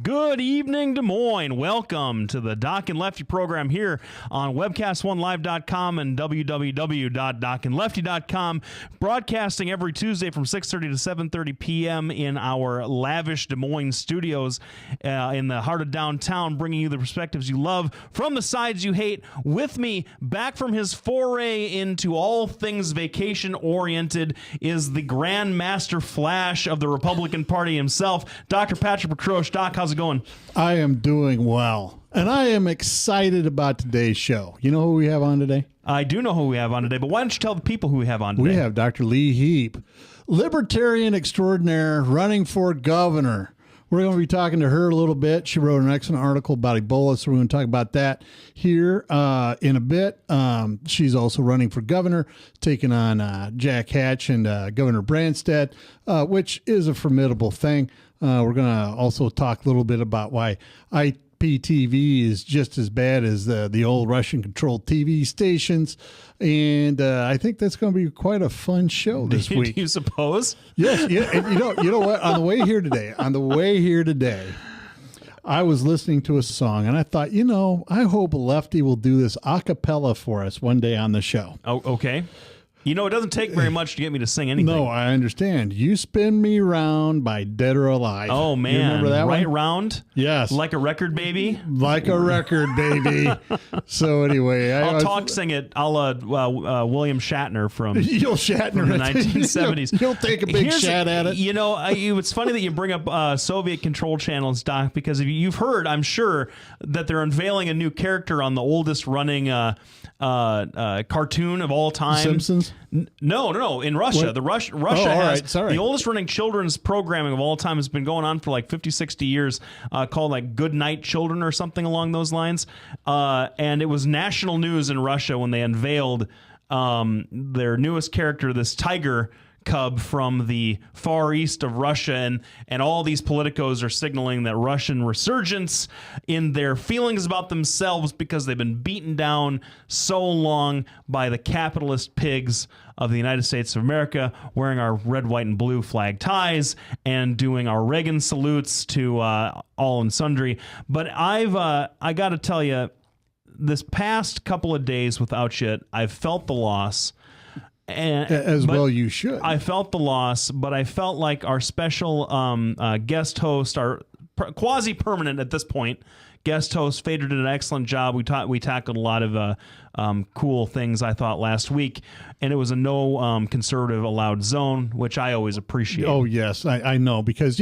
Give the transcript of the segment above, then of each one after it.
Good evening, Des Moines. Welcome to the Doc and Lefty program here on webcast1live.com and www.docandlefty.com. Broadcasting every Tuesday from 6:30 to 7:30 p.m. in our lavish Des Moines studios in the heart of downtown, bringing you the perspectives you love from the sides you hate. With me, back from his foray into all things vacation-oriented, is the Grand Master Flash of the Republican Party himself, Dr. Patrick McCroche. Doc, how's it going? I am doing well, and I am excited about today's show. You know who we have on today? I do know who we have on today, but why don't you tell the people who we have on today? We have Dr. Lee Hieb, libertarian extraordinaire, running for governor. We're going to be talking to her a little bit. She wrote an excellent article about Ebola, so we're going to talk about that here in a bit. She's also running for governor, taking on Jack Hatch and Governor Branstad, which is a formidable thing. We're going to also talk a little bit about why IPTV is just as bad as the old Russian-controlled TV stations. And I think that's going to be quite a fun show this week. Do you suppose? Yes. Yeah, and you know what? On the way here today, I was listening to a song, and I thought, I hope Lefty will do this a cappella for us one day on the show. Oh, okay. It doesn't take very much to get me to sing anything. No, I understand. You Spin Me Round by Dead or Alive. Oh, man. You remember that right one? Round? Yes. Like a record, baby? Like a record, baby. So anyway. I'll sing it. I'll William Shatner from, You'll Shatner from the 1970s. You'll take a big shot at it. It's funny that you bring up Soviet control channels, Doc, because you've heard, I'm sure, that they're unveiling a new character on the oldest running cartoon of all time. Simpsons? No. In Russia. What? Russia all has right. Sorry. the oldest running children's programming of all time. Has been going on for like 50, 60 years, called like Good Night Children or something along those lines. And it was national news in Russia when they unveiled their newest character, this tiger cub from the far east of Russia, and all these politicos are signaling that Russian resurgence in their feelings about themselves because they've been beaten down so long by the capitalist pigs of the United States of America, wearing our red, white, and blue flag ties and doing our Reagan salutes to all and sundry. But I got to tell you, this past couple of days without you, I've felt the loss. Well, you should. I felt the loss, but I felt like our special guest host, our quasi-permanent at this point guest host, Fader, did an excellent job. We tackled a lot of cool things, I thought, last week, and it was a no conservative allowed zone, which I always appreciate. Oh, yes, I know, because,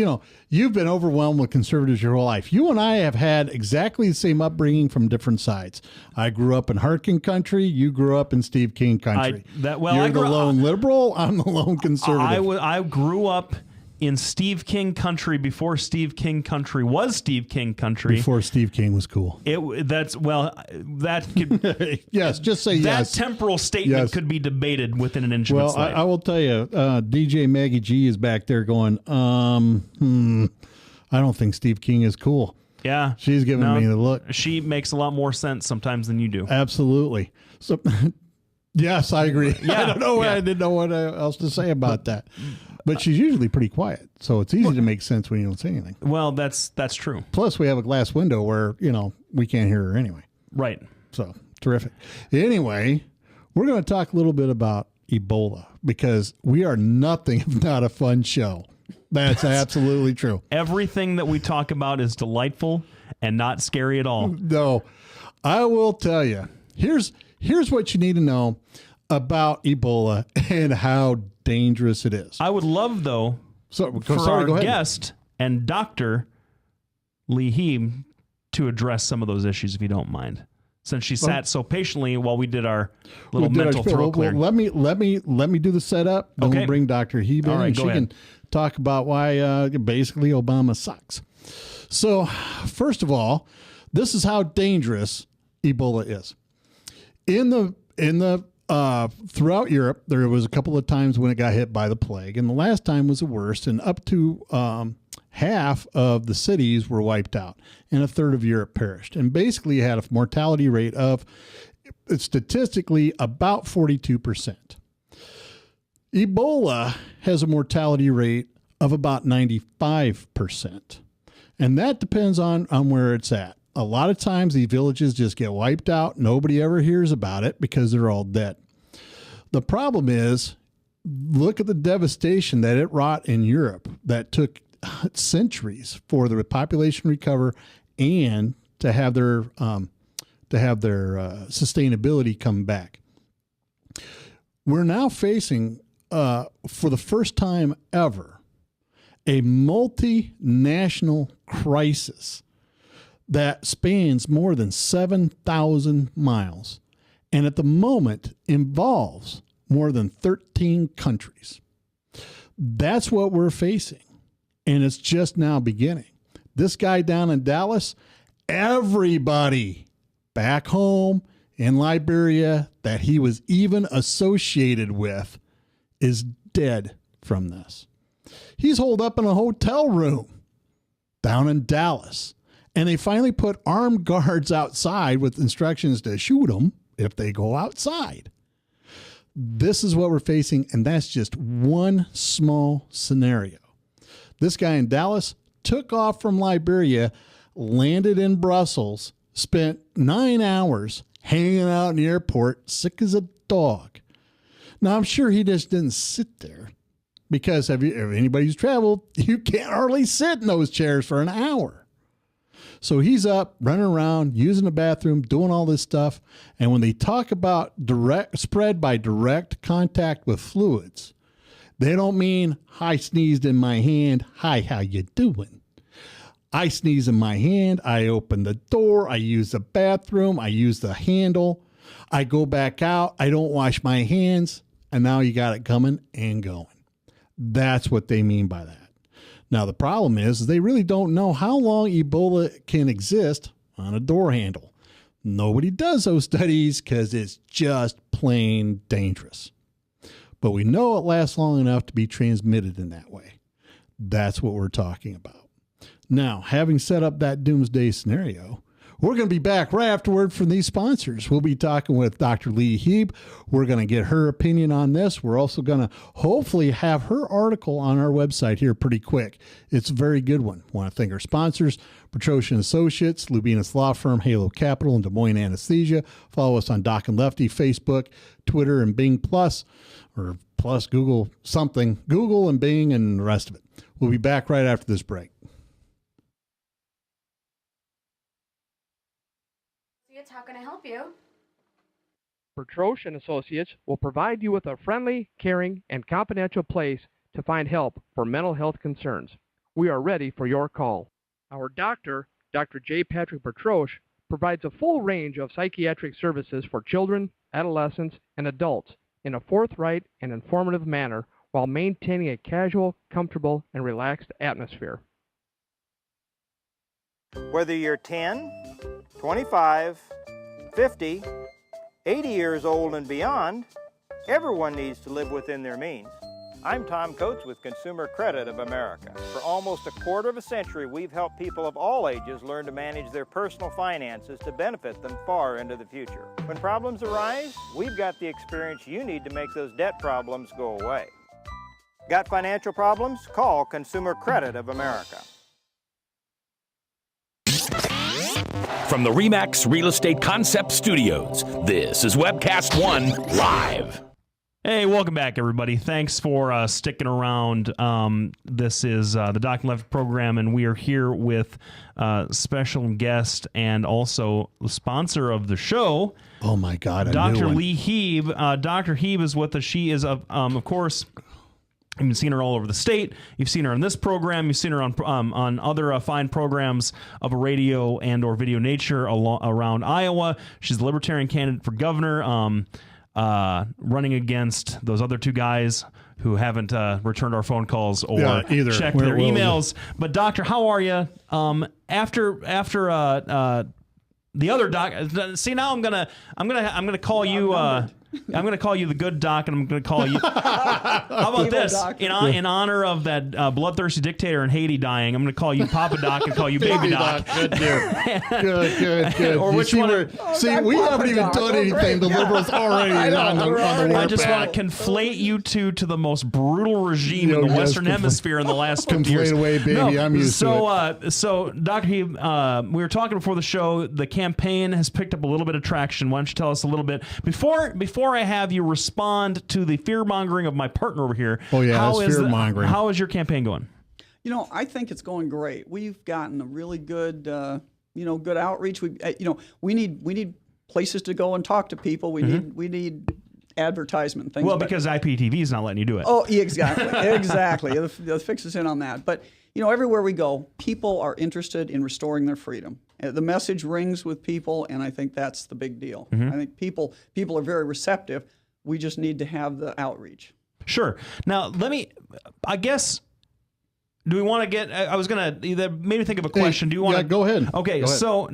you've been overwhelmed with conservatives your whole life. You and I have had exactly the same upbringing from different sides. I grew up in Harkin country. You grew up in Steve King country. You're the lone liberal. I'm the lone conservative. I grew up in Steve King country before Steve King country was Steve King country. Before Steve King was cool. That could yes, just say yes. That temporal statement could be debated within an inch of its life. I will tell you, DJ Maggie G is back there going, I don't think Steve King is cool. Yeah. She's giving me the look. She makes a lot more sense sometimes than you do. Absolutely. So yes, I agree. Yeah. I don't know. I didn't know what else to say about that. But she's usually pretty quiet, so it's easy to make sense when you don't say anything. Well, that's true. Plus, we have a glass window where, we can't hear her anyway. Right. So, terrific. Anyway, we're going to talk a little bit about Ebola, because we are nothing if not a fun show. That's absolutely true. Everything that we talk about is delightful and not scary at all. No, I will tell you. Here's what you need to know about Ebola and how dangerous it is. I would love, though, our guest and Dr. Lee Hieb to address some of those issues, if you don't mind, since she sat so patiently while we did our little mental throat clearing. Let me do the setup. Then we'll bring Dr. Hieb in, and she can talk about why basically Obama sucks. So, first of all, this is how dangerous Ebola is. In the throughout Europe, there was a couple of times when it got hit by the plague, and the last time was the worst, and up to half of the cities were wiped out, and a third of Europe perished. And basically, you had a mortality rate of, statistically, about 42%. Ebola has a mortality rate of about 95%. And that depends on where it's at. A lot of times these villages just get wiped out. Nobody ever hears about it because they're all dead. The problem is, look at the devastation that it wrought in Europe that took centuries for the population to recover and to have their sustainability come back. We're now facing, for the first time ever, a multinational crisis that spans more than 7,000 miles, and at the moment involves more than 13 countries. That's what we're facing, and it's just now beginning. This guy down in Dallas, everybody back home in Liberia that he was even associated with is dead from this. He's holed up in a hotel room down in Dallas, and they finally put armed guards outside with instructions to shoot them if they go outside. This is what we're facing, and that's just one small scenario. This guy in Dallas took off from Liberia, landed in Brussels, spent 9 hours hanging out in the airport, sick as a dog. Now, I'm sure he just didn't sit there because if anybody who's traveled, you can't hardly sit in those chairs for an hour. So he's up, running around, using the bathroom, doing all this stuff. And when they talk about direct spread by direct contact with fluids, they don't mean I sneezed in my hand. Hi, how you doing? I sneeze in my hand. I open the door. I use the bathroom. I use the handle. I go back out. I don't wash my hands. And now you got it coming and going. That's what they mean by that. Now, the problem is they really don't know how long Ebola can exist on a door handle. Nobody does those studies because it's just plain dangerous. But we know it lasts long enough to be transmitted in that way. That's what we're talking about. Now, having set up that doomsday scenario, we're going to be back right afterward from these sponsors. We'll be talking with Dr. Lee Hieb. We're going to get her opinion on this. We're also going to hopefully have her article on our website here pretty quick. It's a very good one. I want to thank our sponsors, Petrosian Associates, Lubinas Law Firm, Halo Capital, and Des Moines Anesthesia. Follow us on Doc and Lefty, Facebook, Twitter, and Bing Plus, or Plus Google something, Google and Bing and the rest of it. We'll be back right after this break. How can I help you? Petrosh and Associates will provide you with a friendly, caring, and confidential place to find help for mental health concerns. We are ready for your call. Our doctor, Dr. J. Patrick Petrosh, provides a full range of psychiatric services for children, adolescents, and adults in a forthright and informative manner while maintaining a casual, comfortable, and relaxed atmosphere. Whether you're 10, 25, 50, 80 years old and beyond, everyone needs to live within their means. I'm Tom Coates with Consumer Credit of America. For almost a quarter of a century, we've helped people of all ages learn to manage their personal finances to benefit them far into the future. When problems arise, we've got the experience you need to make those debt problems go away. Got financial problems? Call Consumer Credit of America. From the RE/MAX Real Estate Concept Studios, this is Webcast One Live. Hey, welcome back, everybody. Thanks for sticking around. This is the Doc and Lefty program, and we are here with special guest and also the sponsor of the show. Oh, my God. Dr. Lee Hieb. Dr. Hieb is with us. She is, of course, you've seen her all over the state. You've seen her on this program. You've seen her on other fine programs of a radio and or video nature around Iowa. She's a Libertarian candidate for governor, running against those other two guys who haven't returned our phone calls or checked their emails. But Doctor, how are you? After the other doc. See, now I'm gonna call you. I'm going to call you the good doc, and I'm going to call you. How about this? In honor of that bloodthirsty dictator in Haiti dying, I'm going to call you Papa Doc and call you Baby Doc. Good deal. Good. Or which one? See, we haven't even done anything. The liberals already on the I just want to conflate you two to the most brutal regime in the Western Hemisphere in the last 50 years. Conflate away, baby. I'm used to it. So, Dr. Hieb, we were talking before the show. The campaign has picked up a little bit of traction. Why don't you tell us a little bit before I have you respond to the fear mongering of my partner over here? Oh yeah, that's fear mongering. How is your campaign going? I think it's going great. We've gotten a really good, good outreach. We need places to go and talk to people. We need advertisement things. Well, because IPTV is not letting you do it. Oh, exactly. The fix is in on that. But everywhere we go, people are interested in restoring their freedom. The message rings with people, and I think that's the big deal. I think people are very receptive. We just need to have the outreach. Sure. Now, I guess, do we want to get, I was going to, that made me think of a question. Do you want to? Go ahead. Okay, so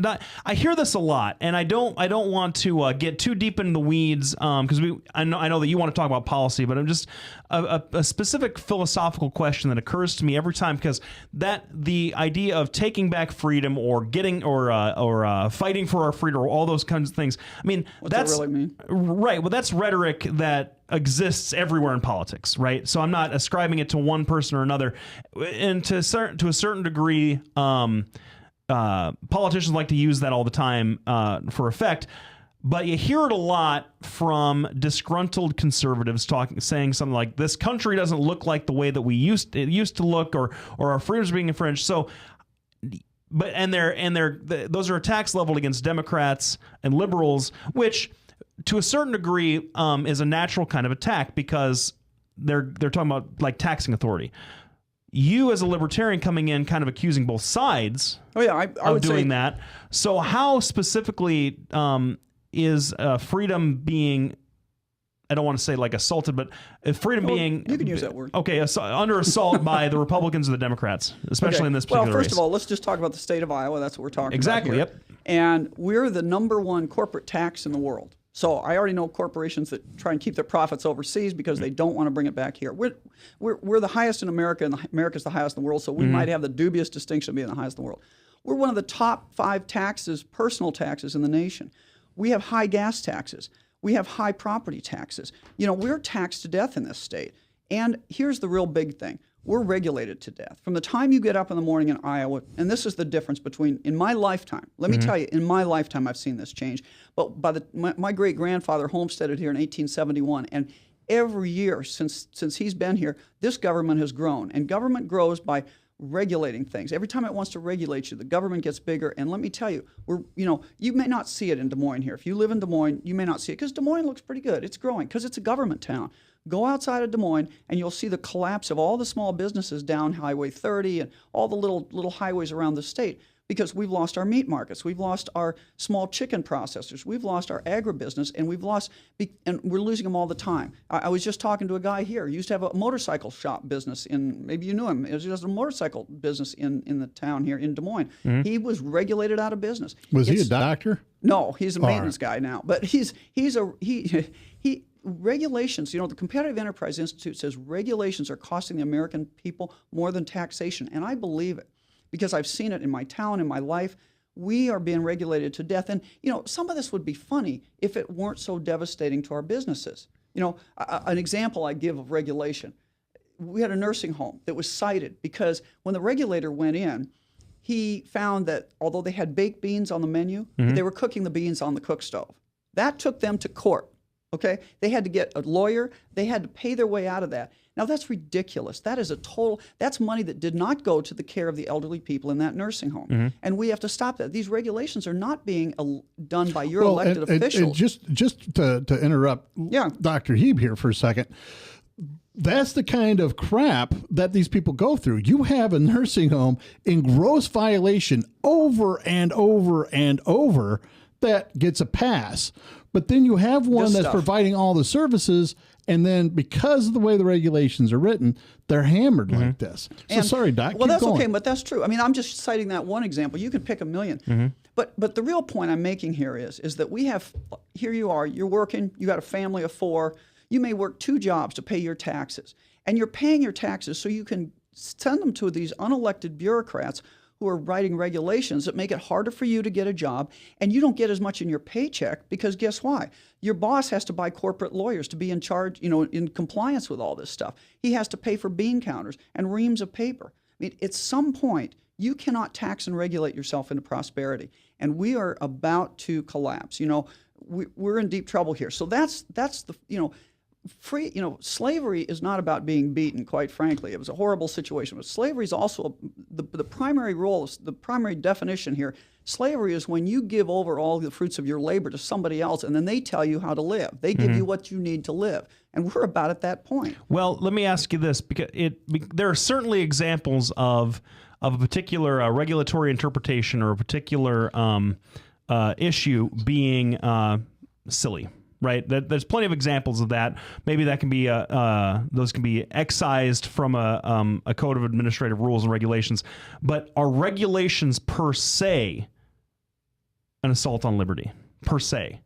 I hear this a lot, and I don't want to get too deep into the weeds, because I know that you want to talk about policy, but I'm just, a specific philosophical question that occurs to me every time, because the idea of taking back freedom or getting, or fighting for our freedom, or all those kinds of things, I mean, what's that really mean? Right, well, that's rhetoric that exists everywhere in politics, right? So I'm not ascribing it to one person or another. And to a certain degree, politicians like to use that all the time for effect. But you hear it a lot from disgruntled conservatives saying something like, "This country doesn't look like the way that it used to look, or our freedoms are being infringed." So, those are attacks leveled against Democrats and liberals, which, to a certain degree, is a natural kind of attack, because they're talking about like taxing authority. You, as a libertarian, coming in kind of accusing both sides of doing that. So how specifically is freedom being, I don't want to say like assaulted, but freedom being... You can use that word. Okay, under assault by the Republicans and the Democrats, especially in this particular race. Well, first of all, let's just talk about the state of Iowa. That's what we're talking about here. Yep. And we're the number1 corporate tax in the world. So I already know corporations that try and keep their profits overseas because they don't want to bring it back here. We're the highest in America, and America's the highest in the world, so we might have the dubious distinction of being the highest in the world. We're one of the top 5 taxes, personal taxes in the nation. We have high gas taxes. We have high property taxes. We're taxed to death in this state. And here's the real big thing. We're regulated to death. From the time you get up in the morning in Iowa, and this is the difference between, in my lifetime, let me tell you, in my lifetime I've seen this change, but my great-grandfather homesteaded here in 1871, and every year since he's been here, this government has grown, and government grows by regulating things. Every time it wants to regulate you, the government gets bigger, and let me tell you, you may not see it in Des Moines here. If you live in Des Moines, you may not see it, because Des Moines looks pretty good. It's growing, because it's a government town. Go outside of Des Moines, and you'll see the collapse of all the small businesses down Highway 30 and all the little highways around the state, because we've lost our meat markets, we've lost our small chicken processors, we've lost our agribusiness, and we're losing them all the time. I was just talking to a guy here. He used to have a motorcycle shop business maybe you knew him. It was just a motorcycle business in the town here in Des Moines. He was regulated out of business. Was he a doctor? No, he's a maintenance guy now. But he regulations, the Competitive Enterprise Institute says regulations are costing the American people more than taxation, and I believe it because I've seen it in my town, in my life. We are being regulated to death, and some of this would be funny if it weren't so devastating to our businesses. An example I give of regulation: we had a nursing home that was cited because when the regulator went in, he found that although they had baked beans on the menu, they were cooking the beans on the cook stove. That took them to court. Okay, they had to get a lawyer. They had to pay their way out of that. Now that's ridiculous. That's money that did not go to the care of the elderly people in that nursing home, and we have to stop that. These regulations are not being done by your elected officials. Just to interrupt, Dr. Hieb here for a second. That's the kind of crap that these people go through. You have a nursing home in gross violation over and over and over that gets a pass. But then you have one that's providing all the services, and then because of the way the regulations are written, they're hammered like this. So sorry, Doc. Well, that's going. okay, but that's true. I mean, I'm just citing that one example. You could pick a million. But the real point I'm making here is that here you are, you're working, you got a family of 4, you may work 2 jobs to pay your taxes, and you're paying your taxes so you can send them to these unelected bureaucrats who are writing regulations that make it harder for you to get a job, and you don't get as much in your paycheck because guess why? Your boss has to buy corporate lawyers to be in charge, in compliance with all this stuff. He has to pay for bean counters and reams of paper. I mean, at some point, you cannot tax and regulate yourself into prosperity, and we are about to collapse. We're in deep trouble here. So that's the slavery is not about being beaten, quite frankly. It was a horrible situation. But slavery is also the primary role, the primary definition here. Slavery is when you give over all the fruits of your labor to somebody else, and then they tell you how to live. They give you what you need to live. And we're about at that point. Well, let me ask you this, because there are certainly examples of a particular regulatory interpretation or a particular issue being silly. Right, there's plenty of examples of that. Maybe that can be those can be excised from a code of administrative rules and regulations. But are regulations per se an assault on liberty? Per se?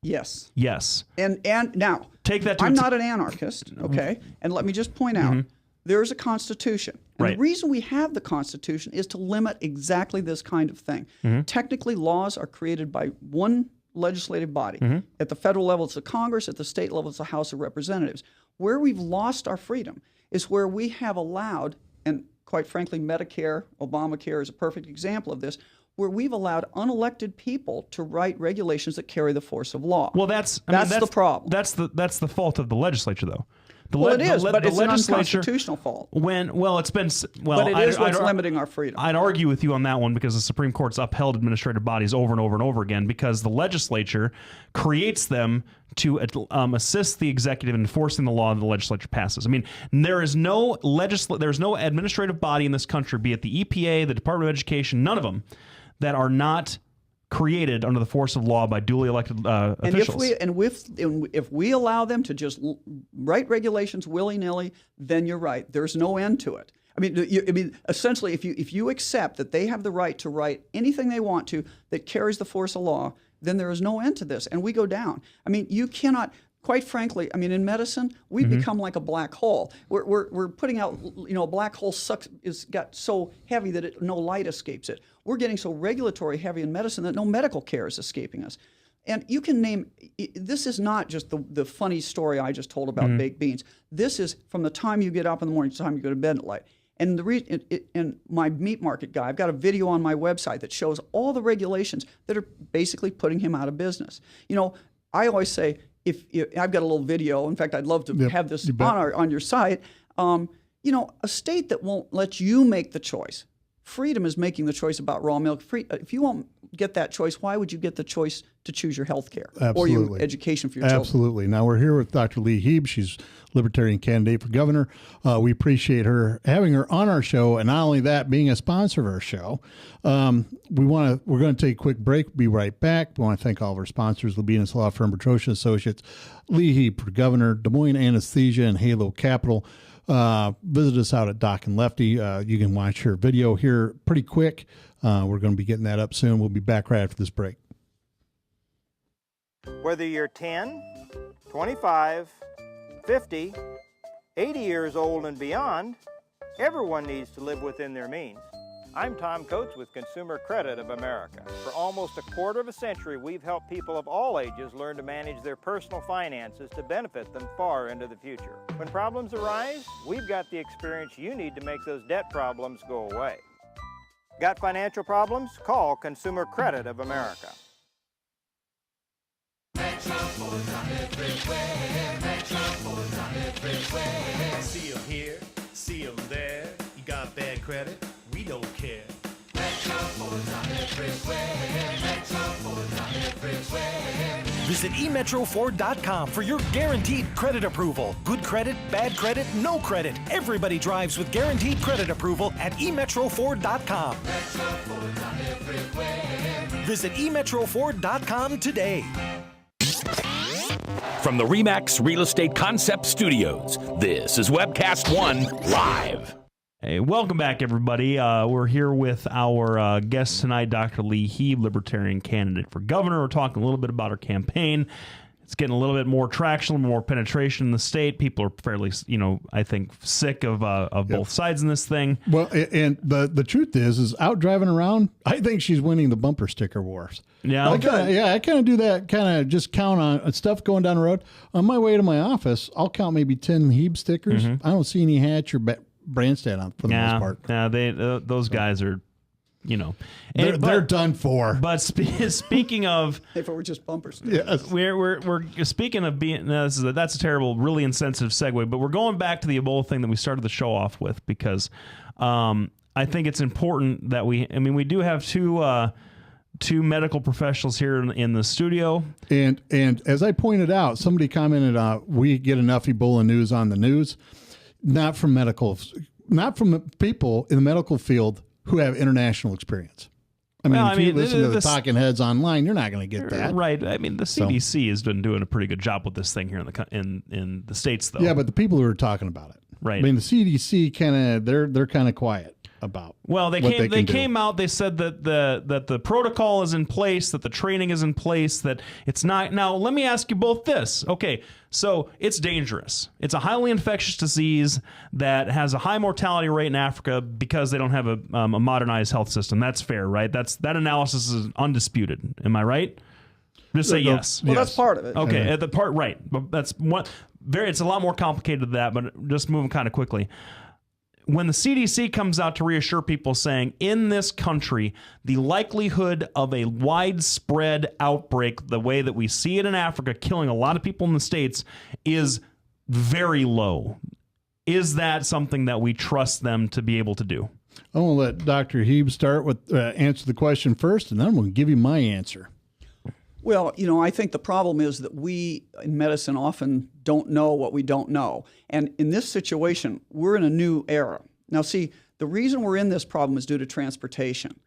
Yes. Yes. And now take that. I'm not an anarchist, okay? And let me just point out there's a Constitution. And the reason we have the Constitution is to limit exactly this kind of thing. Technically, laws are created by one legislative body. At the federal level, it's the Congress. At the state level, it's the House of Representatives. Where we've lost our freedom is where we have allowed, and quite frankly, Medicare, Obamacare is a perfect example of this, where we've allowed unelected people to write regulations that carry the force of law. Well, that's the problem. That's the fault of the legislature, though. It is, but it's an unconstitutional fault. But it is what's limiting our freedom. I'd argue with you on that one because the Supreme Court's upheld administrative bodies over and over and over again because the legislature creates them to assist the executive in enforcing the law that the legislature passes. I mean, there's no administrative body in this country, be it the EPA, the Department of Education, none of them, that are not created under the force of law by duly elected officials. If we allow them to just write regulations willy-nilly, then you're right. There's no end to it. I mean, essentially, if you accept that they have the right to write anything they want to that carries the force of law, then there is no end to this, and we go down. I mean, you cannot. Quite frankly, I mean, in medicine, we become like a black hole. We're putting out, a black hole got so heavy that no light escapes it. We're getting so regulatory heavy in medicine that no medical care is escaping us. And you can name, this is not just the funny story I just told about baked beans. This is from the time you get up in the morning to the time you go to bed at night. And and my meat market guy, I've got a video on my website that shows all the regulations that are basically putting him out of business. I always say, if I've got a little video, in fact, I'd love to have this on your site. A state that won't let you make the choice. Freedom is making the choice about raw milk. If you won't get that choice, why would you get the choice to choose your health care or your education for your children? Absolutely. Now we're here with Dr. Lee Hieb. She's Libertarian candidate for governor. We appreciate having her on our show, and not only that, being a sponsor of our show. We're going to take a quick break. Be right back. We want to thank all of our sponsors: Lubinas Law Firm, Petrosian Associates, Lee Hieb for governor, Des Moines Anesthesia, and Halo Capital. Visit us out at Doc and Lefty. You can watch her video here pretty quick. We're going to be getting that up soon. We'll be back right after this break. Whether you're 10, 25, 50, 80 years old and beyond, everyone needs to live within their means. I'm Tom Coates with Consumer Credit of America. For almost a quarter of a century, we've helped people of all ages learn to manage their personal finances to benefit them far into the future. When problems arise, we've got the experience you need to make those debt problems go away. Got financial problems? Call Consumer Credit of America. See them here, see them there. You got bad credit? We don't care. Visit emetroford.com for your guaranteed credit approval. Good credit, bad credit, no credit. Everybody drives with guaranteed credit approval at emetroford.com. Visit emetroford.com today. From the RE/MAX Real Estate Concept Studios, this is Webcast One Live. Hey, welcome back, everybody. We're here with our guest tonight, Dr. Lee Hieb, Libertarian candidate for governor. We're talking a little bit about her campaign. It's getting a little bit more traction, more penetration in the state. People are fairly, I think, sick of both sides in this thing. Well, and the truth is out driving around, I think she's winning the bumper sticker wars. Yeah, I kind of do that. Kind of just count on stuff going down the road. On my way to my office, I'll count maybe 10 Hieb stickers. I don't see any Hatch or Branstad on for the most part. Yeah, those guys are, they're done for. But speaking of, if it were just bumper stickers. Yes. we're speaking of being. That's a terrible, really insensitive segue. But we're going back to the Ebola thing that we started the show off with because I think it's important that we do have two medical professionals here in the studio. And as I pointed out, somebody commented, we get enough Ebola news on the news. Not from people in the medical field who have international experience. If you listen to the talking heads online, you're not going to get that. Right. The CDC has been doing a pretty good job with this thing here in the States, though. Yeah, but the people who are talking about it. Right. The CDC they're kind of quiet about. Well, they came out. They said that the protocol is in place, that the training is in place, that it's not. Now, let me ask you both this. Okay, so it's dangerous. It's a highly infectious disease that has a high mortality rate in Africa because they don't have a modernized health system. That's fair, right? That analysis is undisputed. Am I right? Just say yes. Well, that's part of it. Okay, the part right, but that's it's a lot more complicated than that. But just moving kind of quickly. When the CDC comes out to reassure people saying in this country, the likelihood of a widespread outbreak, the way that we see it in Africa, killing a lot of people in the States, is very low. Is that something that we trust them to be able to do? I'm going to let Dr. Hieb start with answer the question first, and then I'm going to give you my answer. Well, I think the problem is that we in medicine often don't know what we don't know. And in this situation, we're in a new era. Now, see, the reason we're in this problem is due to transportation.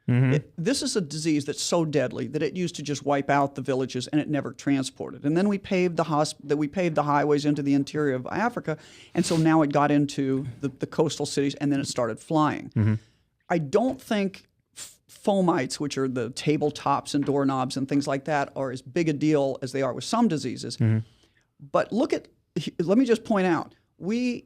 This is a disease that's so deadly that it used to just wipe out the villages and it never transported. And then we paved the highways into the interior of Africa, and so now it got into the coastal cities, and then it started flying. I don't think fomites, which are the tabletops and doorknobs and things like that, are as big a deal as they are with some diseases. But let me just point out, we've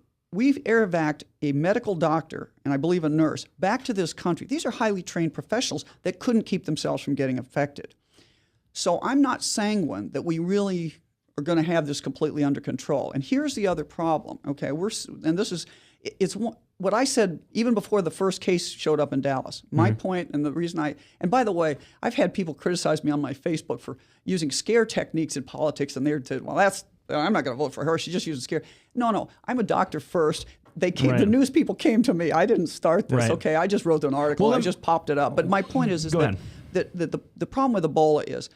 air-evac'd a medical doctor and I believe a nurse back to this country. These are highly trained professionals that couldn't keep themselves from getting infected. So I'm not sanguine that we really are going to have this completely under control. And here's the other problem. Okay, it's what I said even before the first case showed up in Dallas. My point, and the reason and by the way, I've had people criticize me on my Facebook for using scare techniques in politics, and they're saying, well, I'm not going to vote for her. She just uses scare. No, I'm a doctor first. They came. Right. The news people came to me. I didn't start this. Right. Okay, I just wrote an article. I just popped it up. But my point is that the problem with Ebola is,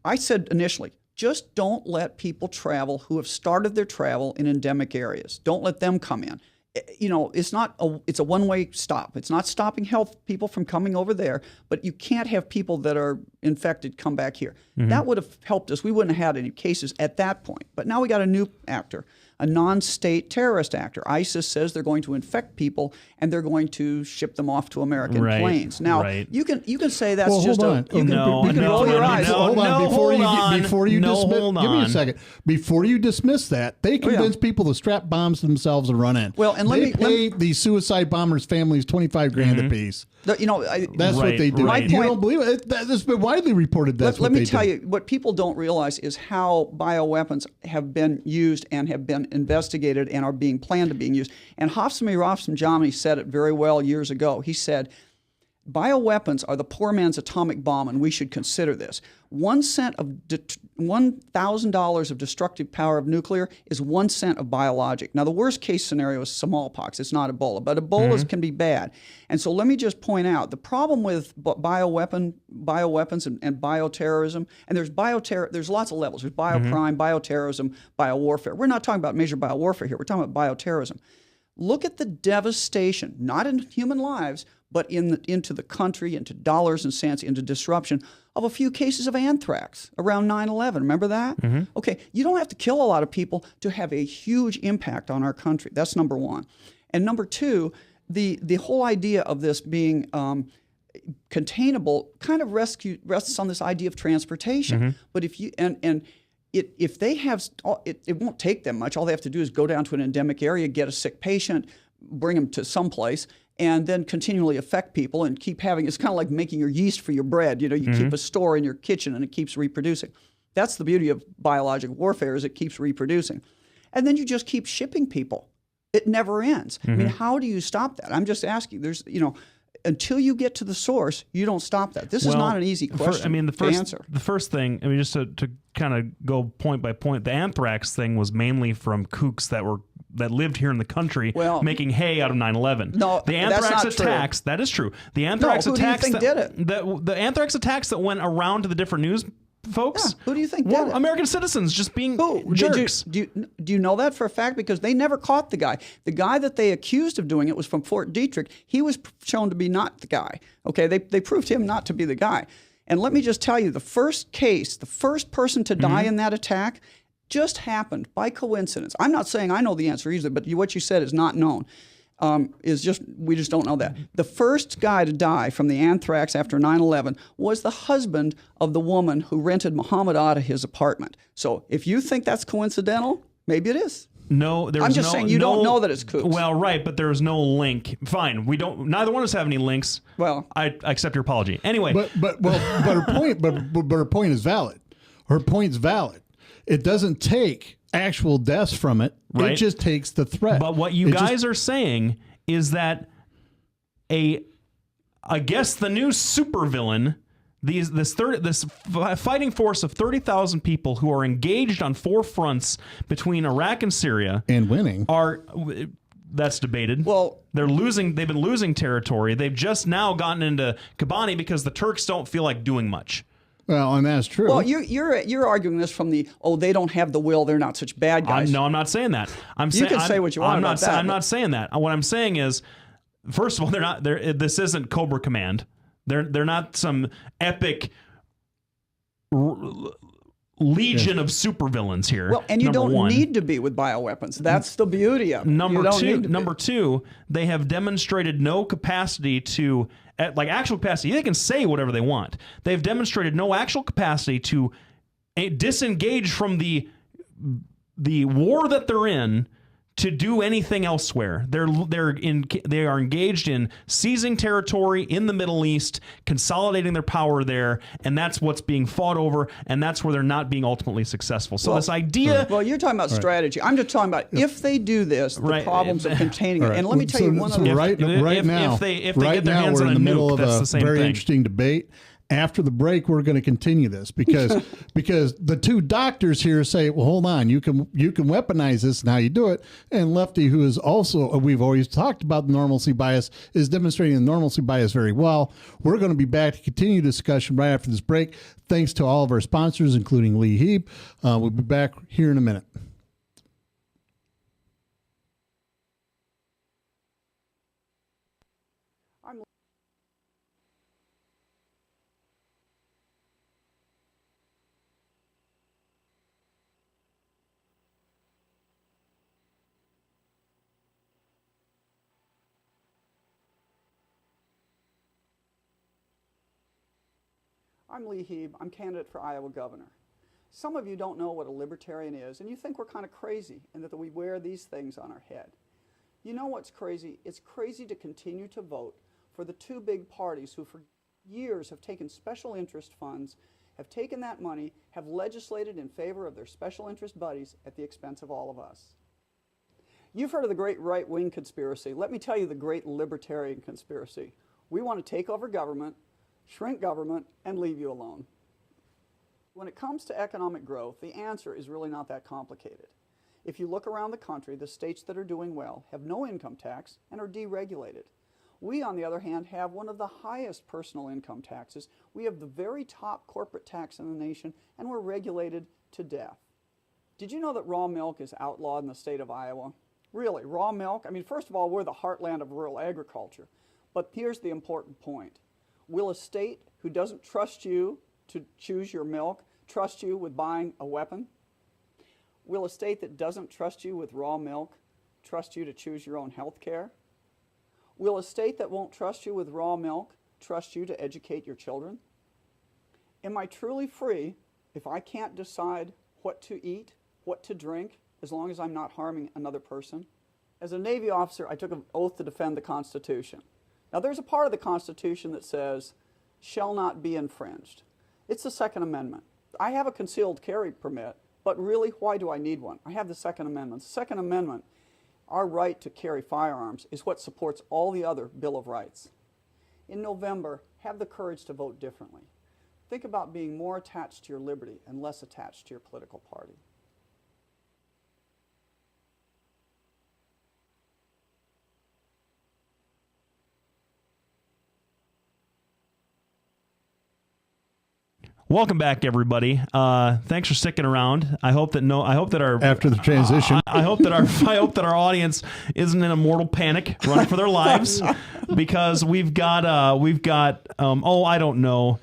I said initially, just don't let people travel who have started their travel in endemic areas. Don't let them come in. It's a one-way stop. It's not stopping health people from coming over there, but you can't have people that are infected come back here. That would have helped us. We wouldn't have had any cases at that point. But now we got a new actor, a non-state terrorist actor. ISIS says they're going to infect people and they're going to ship them off to American planes. Now you can say that's just a you can roll your eyes. Hold on, before you dismiss. Give me a second. Before you dismiss that, they convince people to strap bombs to themselves and run in. Well, and they pay the suicide bombers' families $25,000 apiece. That's what they do. My point, you don't believe it? That's been widely reported. Let me tell you, what people don't realize is how bioweapons have been used and have been investigated and are being planned to being used. And Hafsami Rafsanjani said it very well years ago. He said, bioweapons are the poor man's atomic bomb, and we should consider this. $1,000 of destructive power of nuclear is 1 cent of biologic. Now, the worst case scenario is smallpox. It's not Ebola, but Ebola can be bad. And so let me just point out, the problem with bioweapons and bioterrorism, and there's lots of levels. There's biocrime, bioterrorism, biowarfare. We're not talking about major biowarfare here. We're talking about bioterrorism. Look at the devastation, not in human lives, but into the country, into dollars and cents, into disruption of a few cases of anthrax around 9/11. Remember that? Okay, you don't have to kill a lot of people to have a huge impact on our country. That's number one. And number two, the whole idea of this being containable kind of rests on this idea of transportation. But if you if they have, it won't take them much. All they have to do is go down to an endemic area, get a sick patient, bring them to someplace, and then continually affect people and keep having. It's kind of like making your yeast for your bread. You know, you keep a store in your kitchen and it keeps reproducing. That's the beauty of biological warfare, is it keeps reproducing. And then you just keep shipping people. It never ends. I mean, how do you stop that? I'm just asking. There's, until you get to the source, you don't stop that. This is not an easy question to answer. The first thing, I mean, just to kind of go point by point, the anthrax thing was mainly from kooks that lived here in the country, making hay out of 9/11. No, the anthrax that's not attacks. true. That is true. The anthrax attacks. Who do you think did it? The anthrax attacks that went around to the different news folks. Yeah, who do you think did it? American citizens just being jerks. Do you know that for a fact? Because they never caught the guy. The guy that they accused of doing it was from Fort Detrick. He was shown to be not the guy. Okay, they proved him not to be the guy. And let me just tell you, the first case, the first person to die in that attack just happened by coincidence. I'm not saying I know the answer either, but what you said is not known. We just don't know that. The first guy to die from the anthrax after 9/11 was the husband of the woman who rented Muhammad Atta his apartment. So if you think that's coincidental, maybe it is. No, I'm just saying you don't know that it's kooks. Well, right, but there's no link. Fine, we don't. Neither one of us have any links. Well, I accept your apology. Anyway, but her point is valid. Her point's valid. It doesn't take actual deaths from it. Right. It just takes the threat. But what you guys are saying is that I guess the new supervillain, this fighting force of 30,000 people who are engaged on 4 fronts between Iraq and Syria and winning that's debated. Well, they've been losing territory. They've just now gotten into Kobani because the Turks don't feel like doing much. Well, and that's true. Well, you're arguing this from they don't have the will, they're not such bad guys. I'm not saying that. You can say what you want about that. I'm not saying that. What I'm saying is, first of all, they're not. This isn't Cobra Command. They're not some epic legion of supervillains here. Well, and you don't need to be with bioweapons. That's the beauty of it. Number two, they have demonstrated no capacity to, actual capacity. They can say whatever they want. They've demonstrated no actual capacity to disengage from the war that they're in to do anything elsewhere. They are engaged in seizing territory in the Middle East, consolidating their power there, and that's what's being fought over, and that's where they're not being ultimately successful. So this idea... Well, you're talking about strategy. I'm just talking about if they do this, the problems of containing it. And let me tell you one other... Right now, if they get their hands on a nuke, that's the same thing. Very interesting debate. After the break, we're going to continue this because the two doctors here say, well, hold on, you can weaponize this and how you do it. And Lefty, who is also, we've always talked about the normalcy bias, is demonstrating the normalcy bias very well. We're going to be back to continue discussion right after this break. Thanks to all of our sponsors, including Hieb. We'll be back here in a minute. I'm Lee Hieb. I'm candidate for Iowa governor. Some of you don't know what a libertarian is, and you think we're kind of crazy and that we wear these things on our head. You know what's crazy? It's crazy to continue to vote for the two big parties who for years have taken special interest funds, have taken that money, have legislated in favor of their special interest buddies at the expense of all of us. You've heard of the great right-wing conspiracy. Let me tell you the great libertarian conspiracy. We want to take over government, shrink government, and leave you alone. When it comes to economic growth, the answer is really not that complicated. If you look around the country, the states that are doing well have no income tax and are deregulated. We, on the other hand, have one of the highest personal income taxes. We have the very top corporate tax in the nation, and we're regulated to death. Did you know that raw milk is outlawed in the state of Iowa? Really, raw milk? I mean, first of all, we're the heartland of rural agriculture. But here's the important point. Will a state who doesn't trust you to choose your milk trust you with buying a weapon? Will a state that doesn't trust you with raw milk trust you to choose your own health care? Will a state that won't trust you with raw milk trust you to educate your children? Am I truly free if I can't decide what to eat, what to drink, as long as I'm not harming another person? As a Navy officer, I took an oath to defend the Constitution. Now, there's a part of the Constitution that says, shall not be infringed. It's the Second Amendment. I have a concealed carry permit, but really, why do I need one? I have the Second Amendment. The Second Amendment, our right to carry firearms, is what supports all the other Bill of Rights. In November, have the courage to vote differently. Think about being more attached to your liberty and less attached to your political party. Welcome back, everybody. Thanks for sticking around. I hope that our After the transition. I hope that our audience isn't in a mortal panic, running for their lives, because we've got I don't know.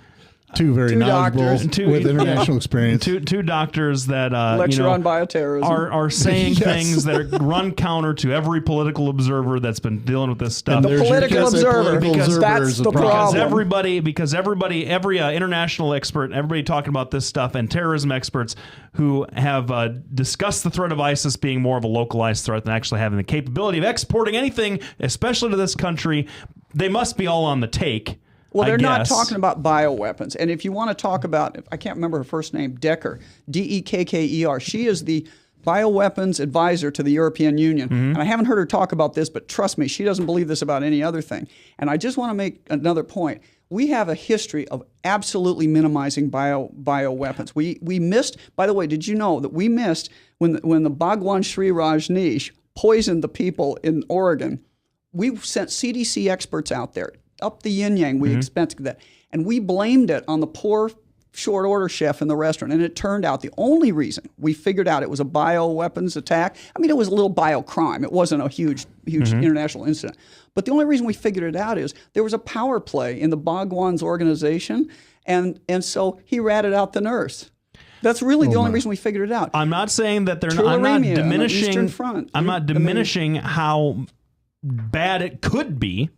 Two very knowledgeable doctors. with international experience. Two doctors that lecture on bioterrorism are saying Yes. things that run counter to every political observer that's been dealing with this stuff. The political observer, because that's the problem. Every international expert, everybody talking about this stuff, and terrorism experts who have discussed the threat of ISIS being more of a localized threat than actually having the capability of exporting anything, especially to this country, they must be all on the take. Well, they're not talking about bioweapons. And if you want to talk about, I can't remember her first name, Decker, D-E-K-K-E-R. She is the bioweapons advisor to the European Union. Mm-hmm. And I haven't heard her talk about this, but trust me, she doesn't believe this about any other thing. And I just want to make another point. We have a history of absolutely minimizing bioweapons. We missed, by the way, did you know that we missed when the Bhagwan Sri Rajneesh poisoned the people in Oregon? We sent CDC experts out there. Up the yin-yang, we expected that. And we blamed it on the poor short order chef in the restaurant. And it turned out the only reason we figured out it was a bioweapons attack, I mean, it was a little biocrime. It wasn't a huge international incident. But the only reason we figured it out is there was a power play in the Bhagwan's organization, and so he ratted out the nurse. That's really the only reason we figured it out. I'm not saying that they're not, I'm not diminishing. Front. I'm not diminishing how bad it could be.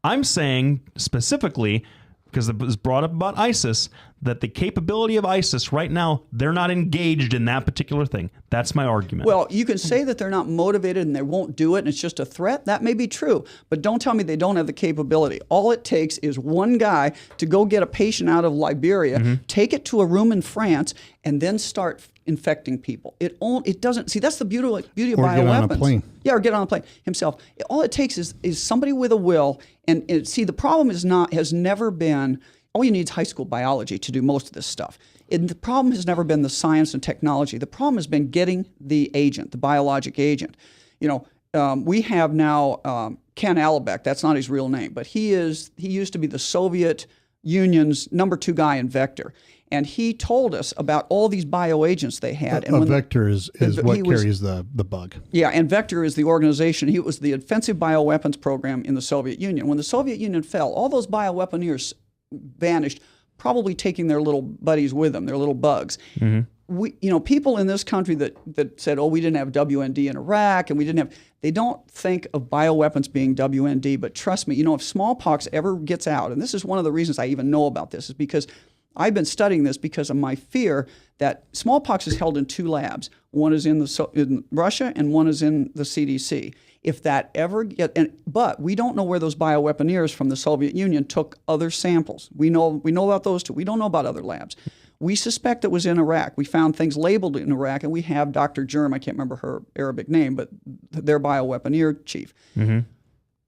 I'm saying specifically, because it was brought up about ISIS, that the capability of ISIS right now, they're not engaged in that particular thing. That's my argument. Well, you can say that they're not motivated and they won't do it and it's just a threat. That may be true. But don't tell me they don't have the capability. All it takes is one guy to go get a patient out of Liberia, take it to a room in France, and then start infecting people. It doesn't, see, that's the beauty of bioweapons. Get on a plane. Yeah, or get on a plane himself. All it takes is somebody with a will. And see, the problem has never been, all you need is high school biology to do most of this stuff. The problem has never been the science and technology. The problem has been getting the agent, the biologic agent. We have now Ken Alibek. That's not his real name, but he used to be the Soviet Union's #2 guy in Vector. And he told us about all these bioagents they had. And Vector is what carries the bug. Yeah, and Vector is the organization. He was the offensive bioweapons program in the Soviet Union. When the Soviet Union fell, all those bioweaponeers vanished, probably taking their little buddies with them, their little bugs. People in this country that said, oh, we didn't have WND in Iraq, and we didn't have, they don't think of bioweapons being WND, but trust me, if smallpox ever gets out, and this is one of the reasons I even know about this, is because I've been studying this because of my fear that smallpox is held in 2 labs. One is in Russia and one is in the CDC. If that ever but we don't know where those bioweaponeers from the Soviet Union took other samples. We know about those 2. We don't know about other labs. We suspect it was in Iraq. We found things labeled in Iraq, and we have Dr. Germ, I can't remember her Arabic name, but their bioweaponeer chief.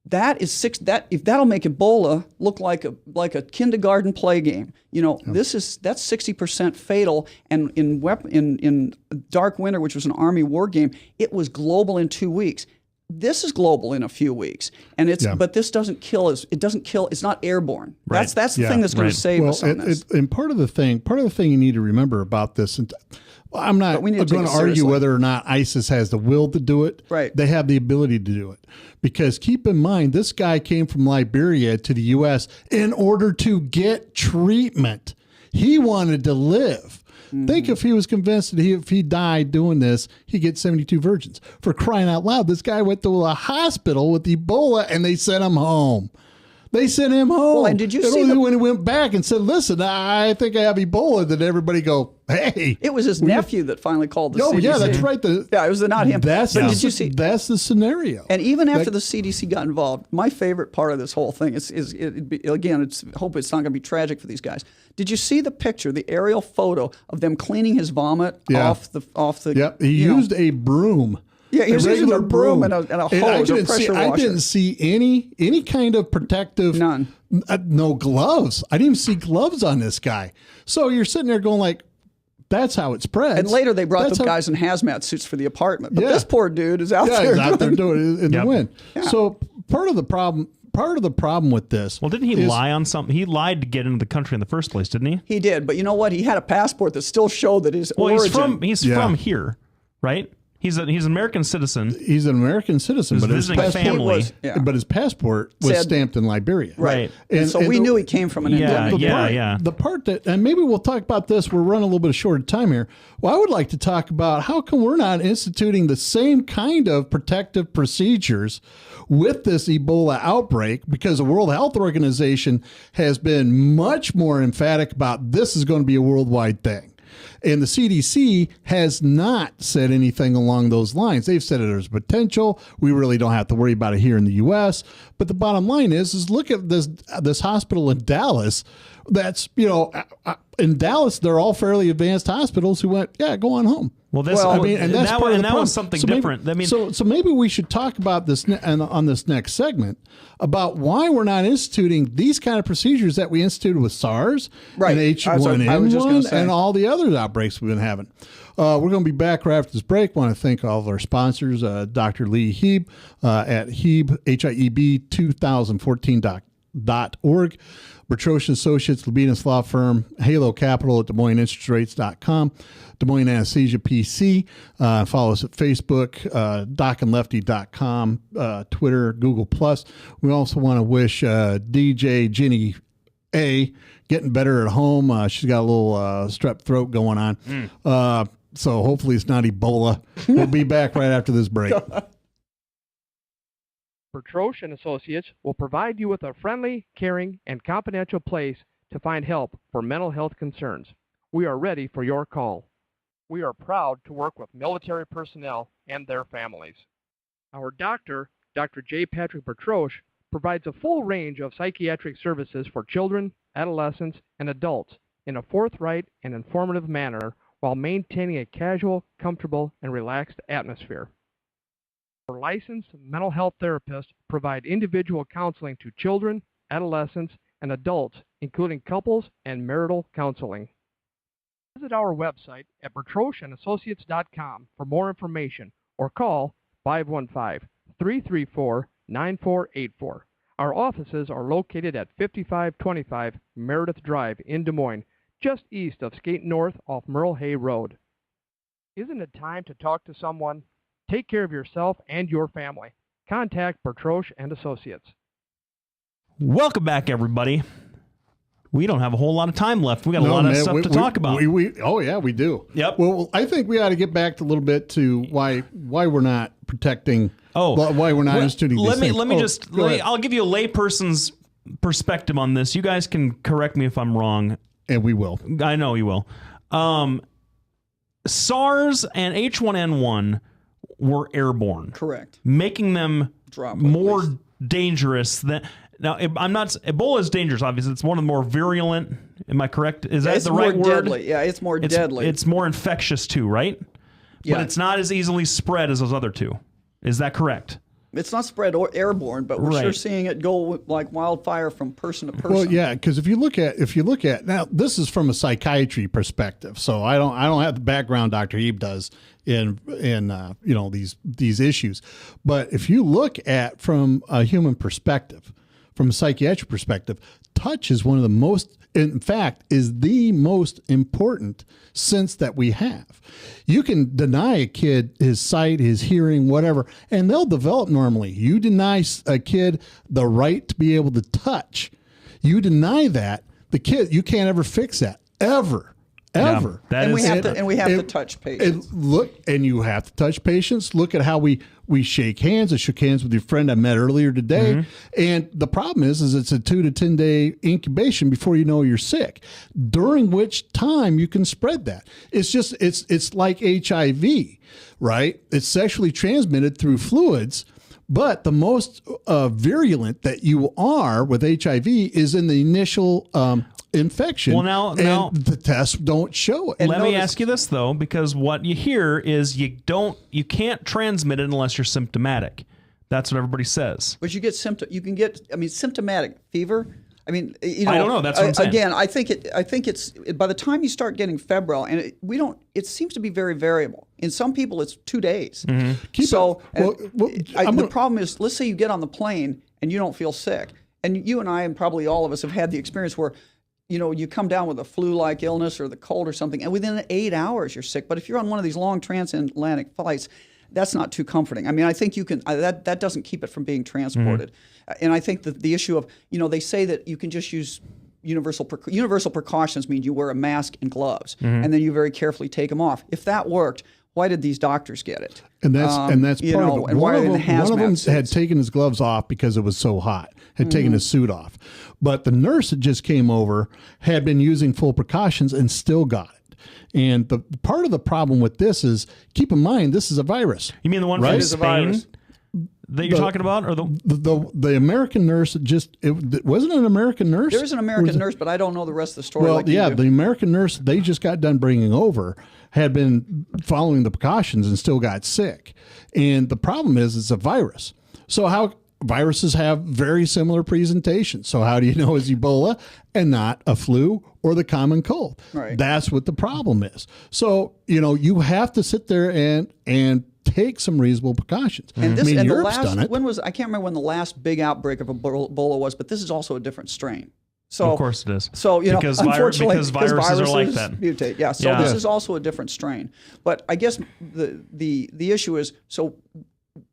That is if that'll make Ebola look like a kindergarten play game. That's 60% fatal. And in Dark Winter, which was an Army war game, it was global in 2 weeks. This is global in a few weeks, and but this doesn't kill us. It doesn't kill. It's not airborne. Right. That's the thing that's going to save us on this. And part of the thing you need to remember about this, and I'm not going to argue whether or not ISIS has the will to do it. Right. They have the ability to do it. Because keep in mind, this guy came from Liberia to the U.S. in order to get treatment. He wanted to live. Think if he was convinced that if he died doing this, he'd get 72 virgins. For crying out loud, this guy went to a hospital with Ebola and they sent him home. They sent him home. Well, and did you and see only when he went back and said, listen, I think I have Ebola, did everybody go, hey. It was his nephew that finally called the CDC. Yeah, that's right. It was not him. Did you see? That's the scenario. And even after the CDC got involved, my favorite part of this whole thing is again, hope it's not going to be tragic for these guys. Did you see the picture, the aerial photo of them cleaning his vomit off the? Yep, he used a broom. Yeah, he was using a broom and a hose or pressure washer. I didn't see any kind of protective. None. No gloves. I didn't even see gloves on this guy. So you're sitting there going like, that's how it spreads. And later they brought the guys in hazmat suits for the apartment. But this poor dude is out there. He's out there doing it in the wind. Yeah. So part of the problem with this. Well, didn't he lie on something? He lied to get into the country in the first place, didn't he? He did. But you know what? He had a passport that still showed that his origin. He's from here, right? He's an American citizen. He's an American citizen, but his passport but his passport was stamped in Liberia. Right. And so we knew he came from an Indian. The part that, and maybe we'll talk about this, we're running a little bit short of time here. Well, I would like to talk about how come we're not instituting the same kind of protective procedures with this Ebola outbreak, because the World Health Organization has been much more emphatic about this is going to be a worldwide thing. And the CDC has not said anything along those lines. They've said there's potential. We really don't have to worry about it here in the U.S. But the bottom line is look at this hospital in Dallas. That's, in Dallas, they're all fairly advanced hospitals who went, go on home. Well, that's that was something different. So maybe we should talk about this on this next segment about why we're not instituting these kind of procedures that we instituted with SARS and H1N1 and all the other outbreaks we've been having. We're going to be back right after this break. I want to thank all of our sponsors, Dr. Lee Hieb at Hieb, Hieb 2014.org. Bertroshan Associates, Labinas Law Firm, Halo Capital at DesMoinesInterestrates.com, Des Moines Anesthesia PC. Follow us at Facebook, DocandLefty.com, Twitter, Google+. We also want to wish DJ Ginny A getting better at home. She's got a little strep throat going on. So hopefully it's not Ebola. We'll be back right after this break. Bertroshan Associates will provide you with a friendly, caring, and confidential place to find help for mental health concerns. We are ready for your call. We are proud to work with military personnel and their families. Our doctor, Dr. J. Patrick Bertrosh, provides a full range of psychiatric services for children, adolescents, and adults in a forthright and informative manner while maintaining a casual, comfortable, and relaxed atmosphere. Our licensed mental health therapists provide individual counseling to children, adolescents, and adults, including couples and marital counseling. Visit our website at BertroshanAssociates.com for more information or call 515-334-9484. Our offices are located at 5525 Meredith Drive in Des Moines, just east of Skate North off Merle Hay Road. Isn't it time to talk to someone? Take care of yourself and your family. Contact Bertrosh and Associates. Welcome back, everybody. We don't have a whole lot of time left. We got a lot of stuff to talk about. We do. Yep. Well, I think we ought to get back a little bit to why we're not protecting. Why we're not instituting these things. I'll give you a layperson's perspective on this. You guys can correct me if I'm wrong. And we will. I know you will. SARS and H1N1 were airborne. Correct. Making them more dangerous than... Now, Ebola is dangerous, obviously. It's one of the more virulent. Am I correct? Is that the right word? Deadly. Yeah, it's more deadly. It's more infectious too, right? Yeah. But it's not as easily spread as those other two. Is that correct? It's not spread or airborne, but we're sure seeing it go like wildfire from person to person. Well, yeah, because if you look at now, this is from a psychiatry perspective. So I don't have the background Dr. Hieb does in these issues, but if you look at from a human perspective, from a psychiatric perspective, touch is one of the most, in fact, is the most important sense that we have. You can deny a kid his sight, his hearing, whatever, and they'll develop normally. You deny a kid the right to be able to touch. You deny that, the kid, you can't ever fix that, ever. ever. That And is- we have to touch patients. And you have to touch patients. Look at how we shake hands. I shook hands with your friend I met earlier today. And the problem is it's a 2 to 10 day incubation before you know you're sick, during which time you can spread that. It's just, it's like HIV, right? It's sexually transmitted through fluids. But the most virulent that you are with HIV is in the initial infection. Well, now the tests don't show it. And Let me notice- ask you this though, because what you hear is you can't transmit it unless you're symptomatic. That's what everybody says. But you get symptomatic fever. I mean, you know, I don't know. That's what I'm saying. Again, I think it's by the time you start getting febrile, and it seems to be very variable. In some people, it's 2 days. The problem is, let's say you get on the plane and you don't feel sick, and you and I and probably all of us have had the experience where, you know, you come down with a flu-like illness or the cold or something, and within 8 hours you're sick. But if you're on one of these long transatlantic flights, that's not too comforting. I mean, I think you can that doesn't keep it from being transported. And I think that the issue of, you know, they say that you can just use universal precautions mean you wear a mask and gloves, and then you very carefully take them off. If that worked, why did these doctors get it? And that's part of it. And why are they in the One of them hazmat had suits? taken his gloves off because it was so hot, had taken his suit off. But the nurse that just came over had been using full precautions and still got it. And the part of the problem with this is, keep in mind, this is a virus. You mean the one Right? from It is a Spain that you're talking about, or The American nurse it wasn't an American nurse. There is an American nurse, but I don't know the rest of the story. Well, like you do. the American nurse they just got done bringing over had been following the precautions and still got sick. And the problem is it's a virus. So how viruses have very similar presentations. So how do you know it's Ebola and not a flu or the common cold? Right. That's what the problem is. So, you know, you have to sit there and take some reasonable precautions. And this, I mean, and the Europe's done it. I can't remember when the last big outbreak of Ebola was, but this is also a different strain. So Of course it is. So, you know, Because unfortunately, because viruses are like that. mutate. Yeah. So this is also a different strain. But I guess the issue is, so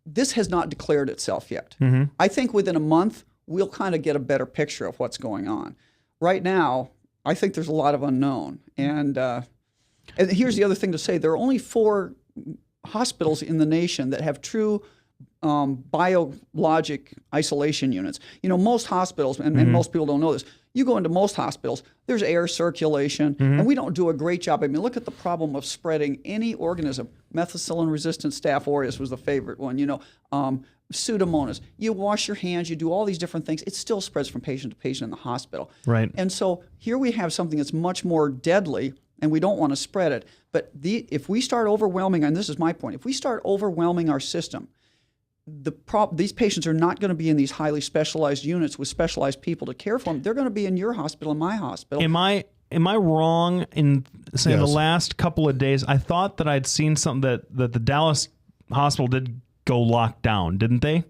this has not declared itself yet. I think within a month we'll kind of get a better picture of what's going on. Right now, I think there's a lot of unknown. And here's the other thing to say: there are only 4 hospitals in the nation that have true biologic isolation units. You know, most hospitals, and most people don't know this, you go into most hospitals, there's air circulation, and we don't do a great job. I mean, look at the problem of spreading any organism. Methicillin-resistant Staph aureus was the favorite one. You know, Pseudomonas. You wash your hands, you do all these different things. It still spreads from patient to patient in the hospital. Right. And so here we have something that's much more deadly, and we don't want to spread it. But if we start overwhelming, and this is my point, if we start overwhelming our system, these patients are not going to be in these highly specialized units with specialized people to care for them. They're going to be in your hospital, in my hospital. Am I wrong in saying the last couple of days I thought that I'd seen something that the Dallas hospital did go locked down, didn't they?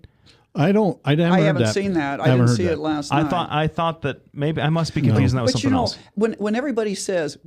I haven't seen that. I didn't see it last night. I thought that maybe I must be confusing that with But something you know, else. when everybody says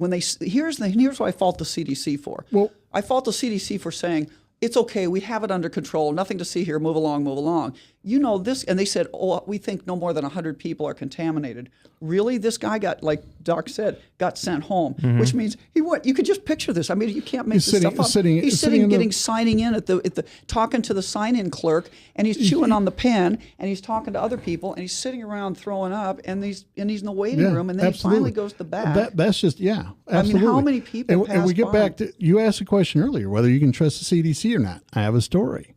here's what I fault the CDC for. Well, I fault the CDC for saying it's okay, we have it under control, nothing to see here, move along, move along. You know this, and they said, oh, we think no more than 100 people are contaminated. Really? This guy got, like Doc said, got sent home, which means you could just picture this. I mean, you can't make this stuff up. He's signing in at the talking to the sign-in clerk, and he's chewing on the pen, and he's talking to other people, and he's sitting around throwing up, and he's in the waiting room, and then he finally goes to the back. That's just, absolutely. I mean, how many people and we get by? back to, you asked a question earlier, whether you can trust the CDC or not. I have a story.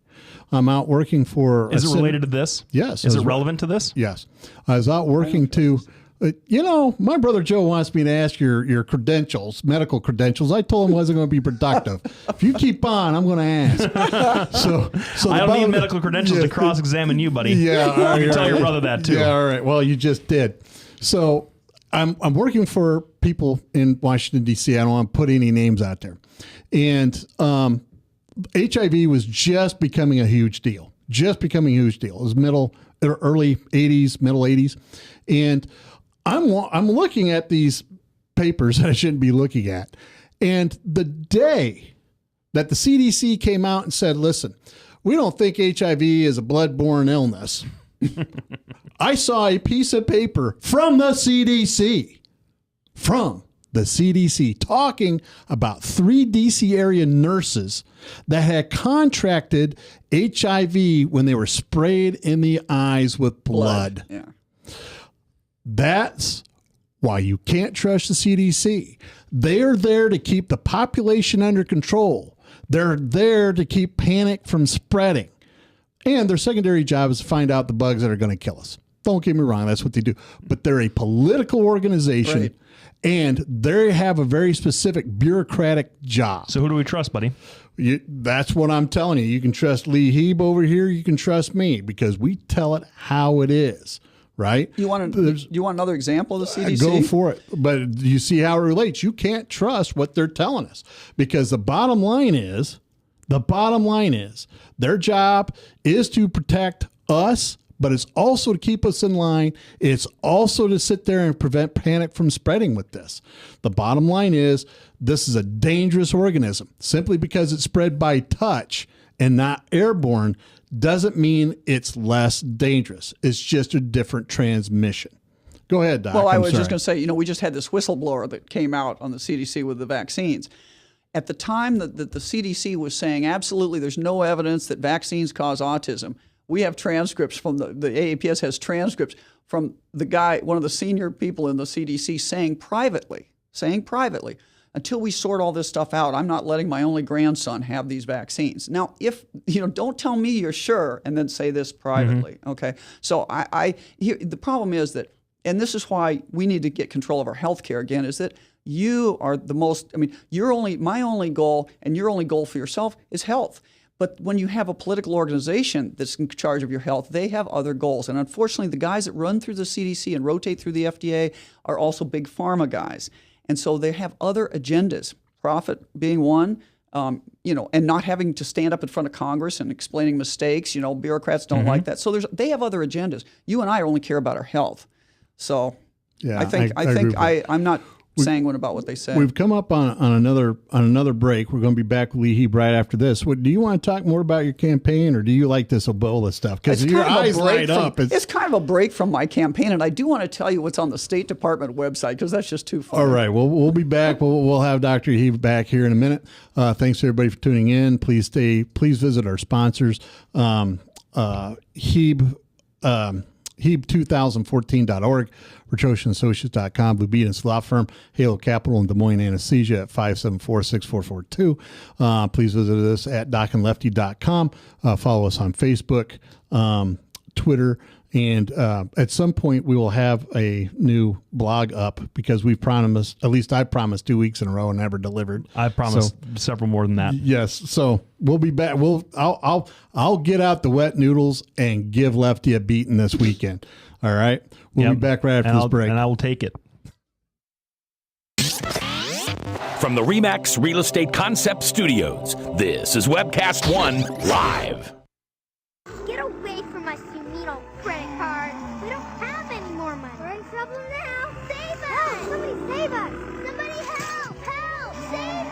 I'm out working for... Is it related to this? Yes. Is it relevant to this? Yes. I was out working to... you know, my brother Joe wants me to ask your credentials, medical credentials. I told him I wasn't going to be productive. If you keep on, I'm going to ask. So I don't need medical credentials to cross-examine you, buddy. Yeah. You can tell your brother that, too. Yeah, all right. Well, you just did. So I'm working for people in Washington, D.C. I don't want to put any names out there. And HIV was just becoming a huge deal. It was early 80s, middle 80s. And I'm looking at these papers that I shouldn't be looking at. And the day that the CDC came out and said, listen, we don't think HIV is a blood-borne illness, I saw a piece of paper from the CDC, the CDC, talking about 3 DC area nurses that had contracted HIV when they were sprayed in the eyes with blood. Yeah. That's why you can't trust the CDC. They're there to keep the population under control. They're there to keep panic from spreading. And their secondary job is to find out the bugs that are going to kill us. Don't get me wrong, that's what they do. But they're a political organization, Right. and they have a very specific bureaucratic job. So who do we trust, buddy? That's what I'm telling you. You can trust Lee Hieb over here. You can trust me because we tell it how it is, right? You want another example of the CDC? Go for it. But you see how it relates. You can't trust what they're telling us because the bottom line is their job is to protect us, but it's also to keep us in line. It's also to sit there and prevent panic from spreading with this. The bottom line is this is a dangerous organism. Simply because it's spread by touch and not airborne doesn't mean it's less dangerous. It's just a different transmission. Go ahead, Doc. Well, I I'm was just sorry. going to say, we just had this whistleblower that came out on the CDC with the vaccines. At the time that the CDC was saying, absolutely, there's no evidence that vaccines cause autism. We have transcripts from the AAPS has transcripts from the guy, one of the senior people in the CDC saying privately, until we sort all this stuff out, I'm not letting my only grandson have these vaccines. Now, if, don't tell me you're sure and then say this privately, okay? So the problem is that, and this is why we need to get control of our health care again, is that you are the most, my only goal and your only goal for yourself is health. But when you have a political organization that's in charge of your health, they have other goals. And unfortunately, the guys that run through the CDC and rotate through the FDA are also big pharma guys. And so they have other agendas, profit being one, and not having to stand up in front of Congress and explaining mistakes. Bureaucrats don't like that. So they have other agendas. You and I only care about our health. So Yeah, I think I'm not sanguine about what they say. We've come up on another break. We're going to be back with Lee Hieb right after this. Do you want to talk more about your campaign, or do you like this Ebola stuff? Because your eyes light up. It's kind of a break from my campaign, and I do want to tell you what's on the State Department website because that's just too funny. All right, we'll be back. We'll have Dr. Hieb back here in a minute. Thanks everybody for tuning in. Please visit our sponsors. Hieb2014.org, RetroshanAssociates.com, Blue Beaton's Law Firm, Halo Capital, and Des Moines Anesthesia at 574-6442. Please visit us at docandlefty.com. Follow us on Facebook, Twitter, and at some point we will have a new blog up because we've promised, at least I promised 2 weeks in a row and never delivered. I promised several more than that. Yes. So we'll be back. I'll get out the wet noodles and give Lefty a beating this weekend. All right. We'll be back right after this break. And I will take it. From the RE/MAX Real Estate Concept Studios, this is Webcast One Live. Get away from us, you mean old credit card. We don't have any more money. We're in trouble now. Save us! Help! Somebody save us! Somebody help! Help! Save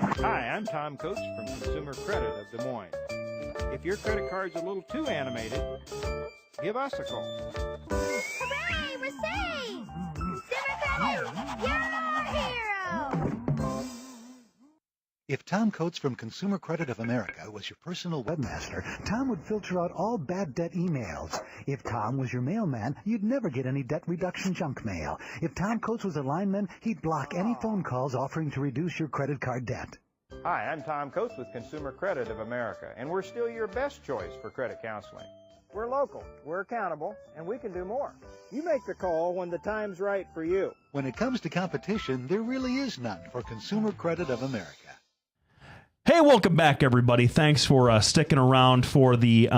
us! Hi, I'm Tom Coates from Consumer Credit of Des Moines. If your credit card's a little too animated, give us a call. Hooray! We're saved! Consumer Credit! You're our hero! If Tom Coates from Consumer Credit of America was your personal webmaster, Tom would filter out all bad debt emails. If Tom was your mailman, you'd never get any debt reduction junk mail. If Tom Coates was a lineman, he'd block any phone calls offering to reduce your credit card debt. Hi, I'm Tom Coates with Consumer Credit of America, and we're still your best choice for credit counseling. We're local, we're accountable, and we can do more. You make the call when the time's right for you. When it comes to competition, there really is none for Consumer Credit of America. Hey, welcome back, everybody. Thanks for sticking around for the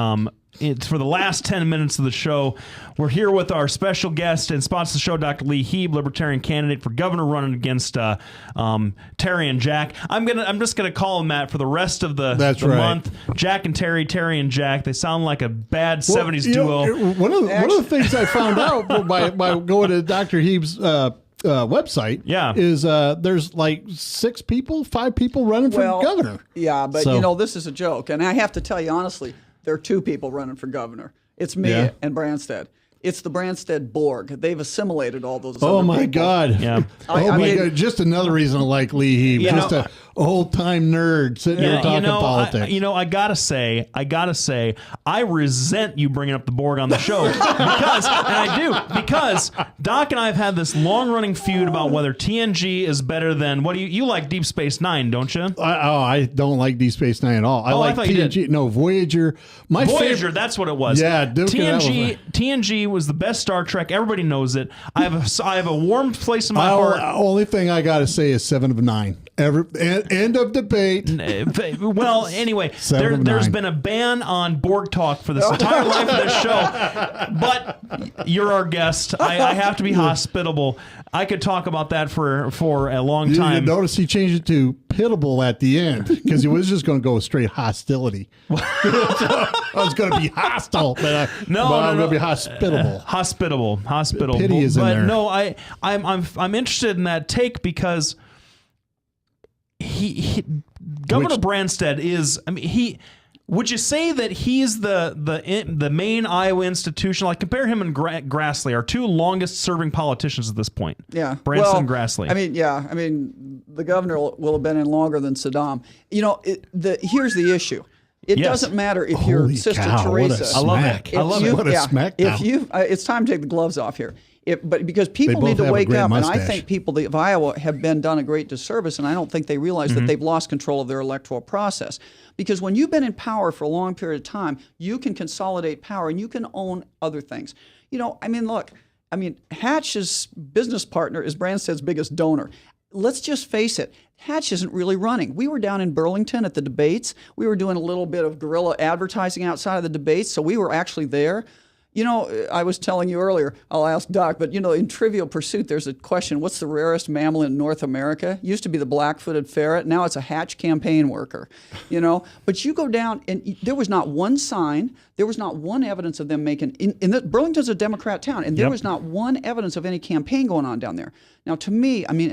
for the last 10 minutes of the show. We're here with our special guest and sponsor of the show, Dr. Lee Hieb, Libertarian candidate for governor, running against Terry and Jack. I'm just gonna call him that for the rest of the month. Jack and Terry, Terry and Jack. They sound like a bad 70s duo. One of the things I found out by going to Dr. Hieb's website is there's like 5 people running for governor. Yeah, but this is a joke. And I have to tell you honestly, there are 2 people running for governor. It's me and Branstad. It's the Branstad Borg. They've assimilated all those. Oh other my people. God! Yeah. Oh my God! Just another reason to like Lee Hieb. You Just know, a old time nerd sitting there talking politics. I gotta say, I resent you bringing up the Borg on the show because Doc and I have had this long running feud about whether TNG is better than what do you like Deep Space Nine, don't you? I don't like Deep Space Nine at all. I like thought you TNG. did. No, Voyager. Voyager, that's what it was. Yeah, TNG was the best Star Trek. Everybody knows it. I have a warm place in my heart. Only thing I got to say is 7 of 9. End of debate. Well, anyway, there's been a ban on Borg talk for this entire life of this show. But you're our guest. I have to be hospitable. I could talk about that for a long time. You notice he changed it to pitiable at the end because he was just going to go straight hostility. I was going to be hostile, but I'm going to be hospitable. Hospitable. Pity is in there. But no, I'm interested in that take because Governor Branstad is. I mean, would you say that he's the main Iowa institution? Like compare him and Grassley, our two longest serving politicians at this point. Yeah, Branstad and Grassley. I mean, the governor will have been in longer than Saddam. You know, here's the issue. It doesn't matter if you're Sister Teresa. I love it. I love it. What a smackdown. It's time to take the gloves off here. But because people need to wake up, and I think people of Iowa have done a great disservice, and I don't think they realize that they've lost control of their electoral process. Because when you've been in power for a long period of time, you can consolidate power and you can own other things. You know, I mean, look, Hatch's business partner is Branstad's biggest donor. Let's just face it. Hatch isn't really running. We were down in Burlington at the debates. We were doing a little bit of guerrilla advertising outside of the debates, so we were actually there. You know, I was telling you earlier, I'll ask Doc, but, you know, in Trivial Pursuit, there's a question, what's the rarest mammal in North America? Used to be the black-footed ferret. Now it's a Hatch campaign worker, you know. But you go down, and there was not one sign. There was not one evidence of them making Burlington's a Democrat town, and there was not one evidence of any campaign going on down there. Now, to me, I mean,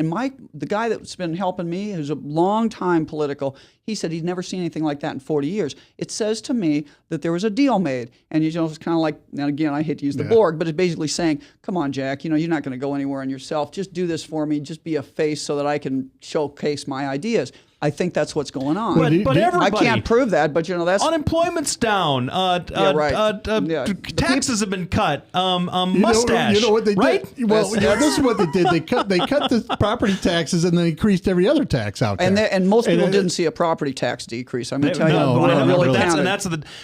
the guy that's been helping me, who's a long-time political, he said he'd never seen anything like that in 40 years. It says to me that there was a deal made, and you know, it's kind of like, and again, I hate to use the Borg, but it's basically saying, come on, Jack, you know, you're not going to go anywhere on yourself. Just do this for me. Just be a face so that I can showcase my ideas. I think that's what's going on. But everybody, I can't prove that, but you know that's unemployment's down. Taxes have been cut. Mustache. You know what they right? did? Well, this is what they did. They cut the property taxes and then increased every other tax out there. And most people didn't see a property tax decrease. I'm going to tell you,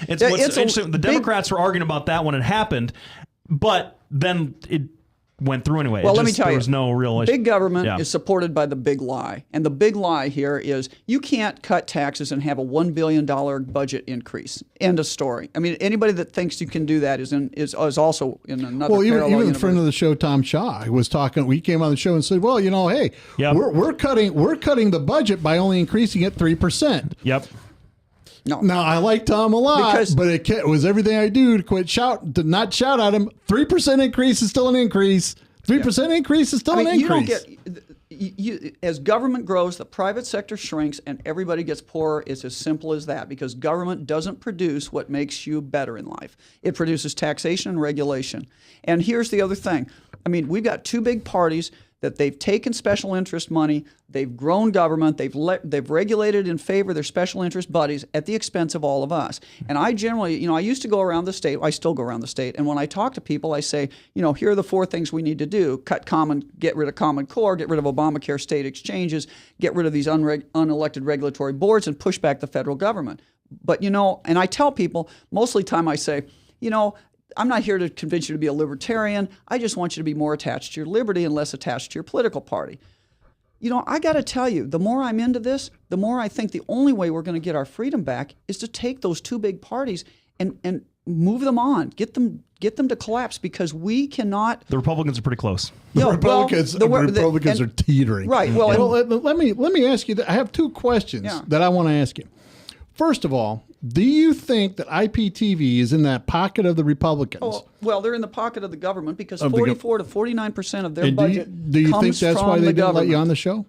it's interesting. The Democrats were arguing about that when it happened, but then it went through anyway. Well, let me tell you, there was no real issue. Big government is supported by the big lie. And the big lie here is you can't cut taxes and have a $1 billion budget increase. End of story. I mean, anybody that thinks you can do that is also in another parallel even universe. the friend of the show, Tom Shaw, was talking. We came on the show and said, well, you know, hey, we're cutting the budget by only increasing it 3%. Yep. No. Now, I like Tom a lot, but it was everything I do to not shout at him. 3% increase is still an increase. 3% increase is still an increase. As government grows, the private sector shrinks and everybody gets poorer. It's as simple as that because government doesn't produce what makes you better in life. It produces taxation and regulation. And here's the other thing. I mean, we've got two big parties that they've taken special interest money, they've grown government, they've regulated in favor of their special interest buddies at the expense of all of us. And I generally, you know, I used to go around the state, I still go around the state, and when I talk to people, I say, you know, here are the 4 things we need to do. Get rid of Common Core, get rid of Obamacare state exchanges, get rid of these unelected regulatory boards, and push back the federal government. But, you know, and I tell people, mostly time I say, you know, I'm not here to convince you to be a libertarian. I just want you to be more attached to your liberty and less attached to your political party. You know, I got to tell you, the more I'm into this, the more I think the only way we're going to get our freedom back is to take those 2 big parties and move them on, get them to collapse because we cannot. The Republicans are pretty close. The Republicans are teetering. Right. Well, let me ask you. I have 2 questions that I want to ask you. First of all, do you think that IPTV is in that pocket of the Republicans? Oh, well, they're in the pocket of the government because 44 to 49% of their budget do you comes think that's from why they the didn't let you government. on the show?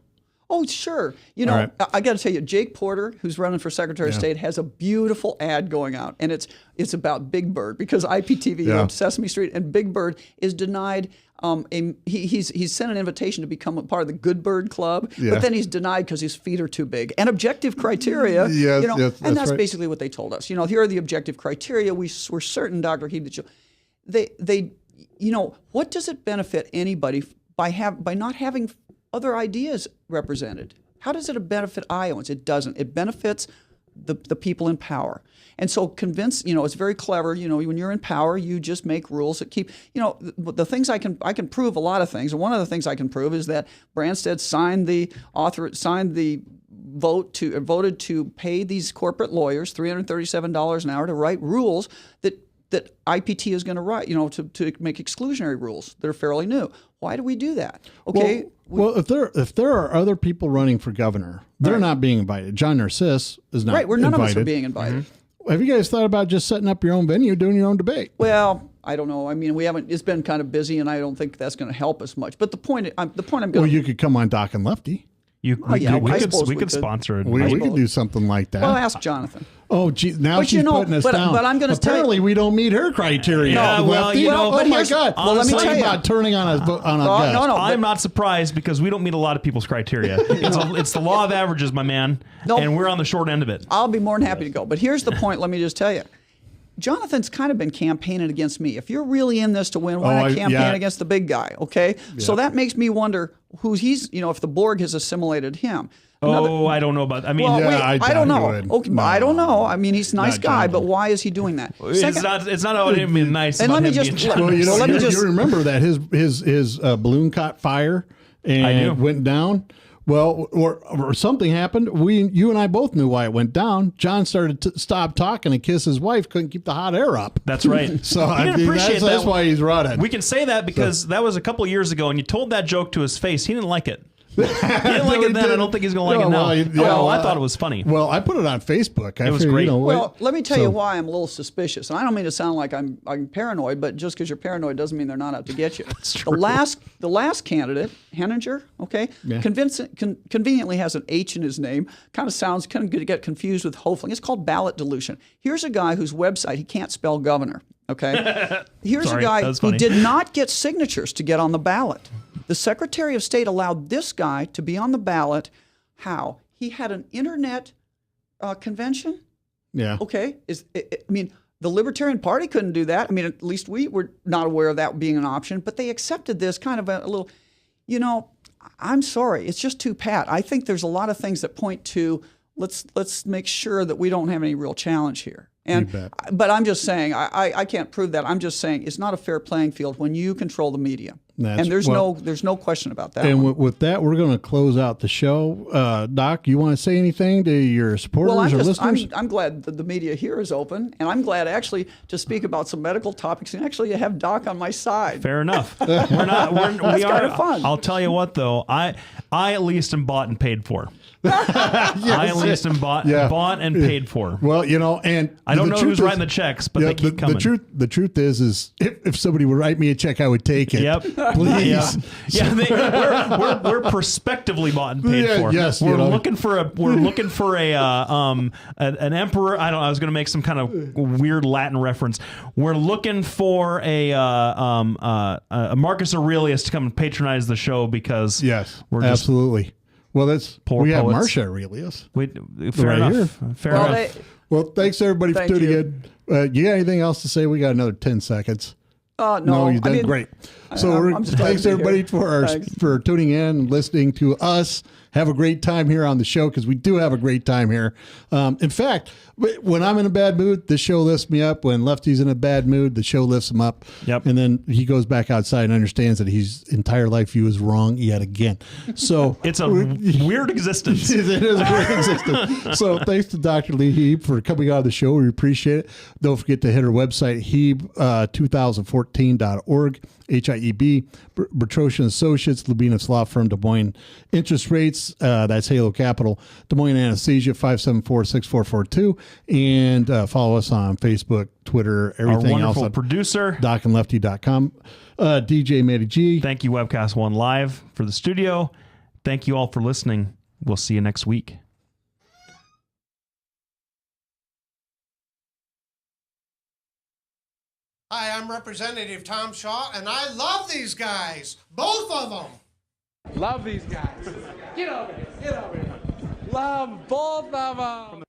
Oh, sure. You know, All right. I got to tell you, Jake Porter, who's running for Secretary of State, has a beautiful ad going out, and it's about Big Bird, because IPTV owns Sesame Street, and Big Bird is denied. He's sent an invitation to become a part of the Good Bird Club, but then he's denied because his feet are too big. And objective criteria, and that's right. basically what they told us. You know, here are the objective criteria. We're certain, Dr. Hieb, that they, you know, what does it benefit anybody by not having other ideas represented? How does it benefit Iowans? It doesn't. It benefits the people in power. And so it's very clever. You know, when you're in power, you just make rules that keep, you know, the things I can prove a lot of things. And one of the things I can prove is that Branstad voted to pay these corporate lawyers $337 an hour to write rules that IPT is going to write, you know, to make exclusionary rules that are fairly new. Why do we do that? Okay. Well, if there are other people running for governor, they're not being invited. John Narcisse is not right. Where none invited. of us are being invited. Mm-hmm. Have you guys thought about just setting up your own venue, doing your own debate? Well, I don't know. I mean, we haven't. It's been kind of busy, and I don't think that's going to help us much. But the point I'm going. Well, you could come on Doc and Lefty. We could sponsor it. We could do something like that. Well, ask Jonathan. Oh, gee, now she's putting us down. But I'm going to apparently we don't meet her criteria. Yeah, well, Lefty. you know, oh my God. Well, let me tell you about turning on a guest. No, I'm not surprised because we don't meet a lot of people's criteria. It's the law of averages, my man, and we're on the short end of it. I'll be more than happy to go. But here's the point. Let me just tell you. Jonathan's kind of been campaigning against me. If you're really in this to win, why not campaign against the big guy? Okay, so that makes me wonder if the Borg has assimilated him. I don't know about. I mean, I don't know. Okay, I don't know. I mean, he's a nice guy, but why is he doing that? It's not about him being nice. And let me just. You remember that his balloon caught fire and went down. Well, or something happened. You and I both knew why it went down. John started to stop talking and kiss his wife. Couldn't keep the hot air up. That's right. So that's why he's running. We can say that because that was a couple years ago, and you told that joke to his face. He didn't like it. He didn't like it then. I don't think he's going to like it now. I thought it was funny. Well, I put it on Facebook. It was great. Let me tell you why I'm a little suspicious. And I don't mean to sound like I'm paranoid, but just because you're paranoid doesn't mean they're not out to get you. That's true. The last candidate, Henninger, conveniently has an H in his name. Kind of going to get confused with Hofling. It's called ballot dilution. Here's a guy whose website, he can't spell governor. Okay. Here's a guy who did not get signatures to get on the ballot. The Secretary of State allowed this guy to be on the ballot. How? He had an internet convention. Yeah. Okay. The Libertarian Party couldn't do that. I mean, at least we were not aware of that being an option, but they accepted this kind of a little, I'm sorry. It's just too pat. I think there's a lot of things that point to let's make sure that we don't have any real challenge here. But I'm just saying, I can't prove that. I'm just saying it's not a fair playing field when you control the media. And there's no question about that. And with that, we're going to close out the show. Doc, you want to say anything to your supporters or listeners? I'm glad that the media here is open, and I'm glad actually to speak about some medical topics and actually have Doc on my side. Fair enough. We are kind of fun. I'll tell you what, though, I at least am bought and paid for. I at least am bought and paid for. Well, and I don't know who's writing the checks, but they keep coming. The truth is if somebody would write me a check, I would take it. Yep. Please. We're prospectively bought and paid for. Yes. We're looking for an emperor. I was going to make some kind of weird Latin reference. We're looking for a Marcus Aurelius to come and patronize the show because we're just absolutely. Well, we have Marcia Aurelius. Fair enough. Well, thanks everybody for tuning in. You got anything else to say? We got another 10 seconds. No, you've done great. So thanks everybody for tuning in and listening to us. Have a great time here on the show because we do have a great time here. In fact, when I'm in a bad mood, the show lifts me up. When Lefty's in a bad mood, the show lifts him up. Yep. And then he goes back outside and understands that his entire life view is wrong yet again. So it's a weird existence. It is a weird existence. So thanks to Dr. Lee Hieb for coming on the show. We appreciate it. Don't forget to hit our website, Hieb2014.org. HIEB, Bertrosian Associates, Lubinas Law Firm, Des Moines Interest Rates, that's Halo Capital, Des Moines Anesthesia, 574-6442, and follow us on Facebook, Twitter, everything Our wonderful else. Producer, DocandLefty.com, DJ Matty G. Thank you, Webcast One Live, for the studio. Thank you all for listening. We'll see you next week. Hi, I'm Representative Tom Shaw, and I love these guys. Both of them. Love these guys. Get over here. Get over here. Love both of them.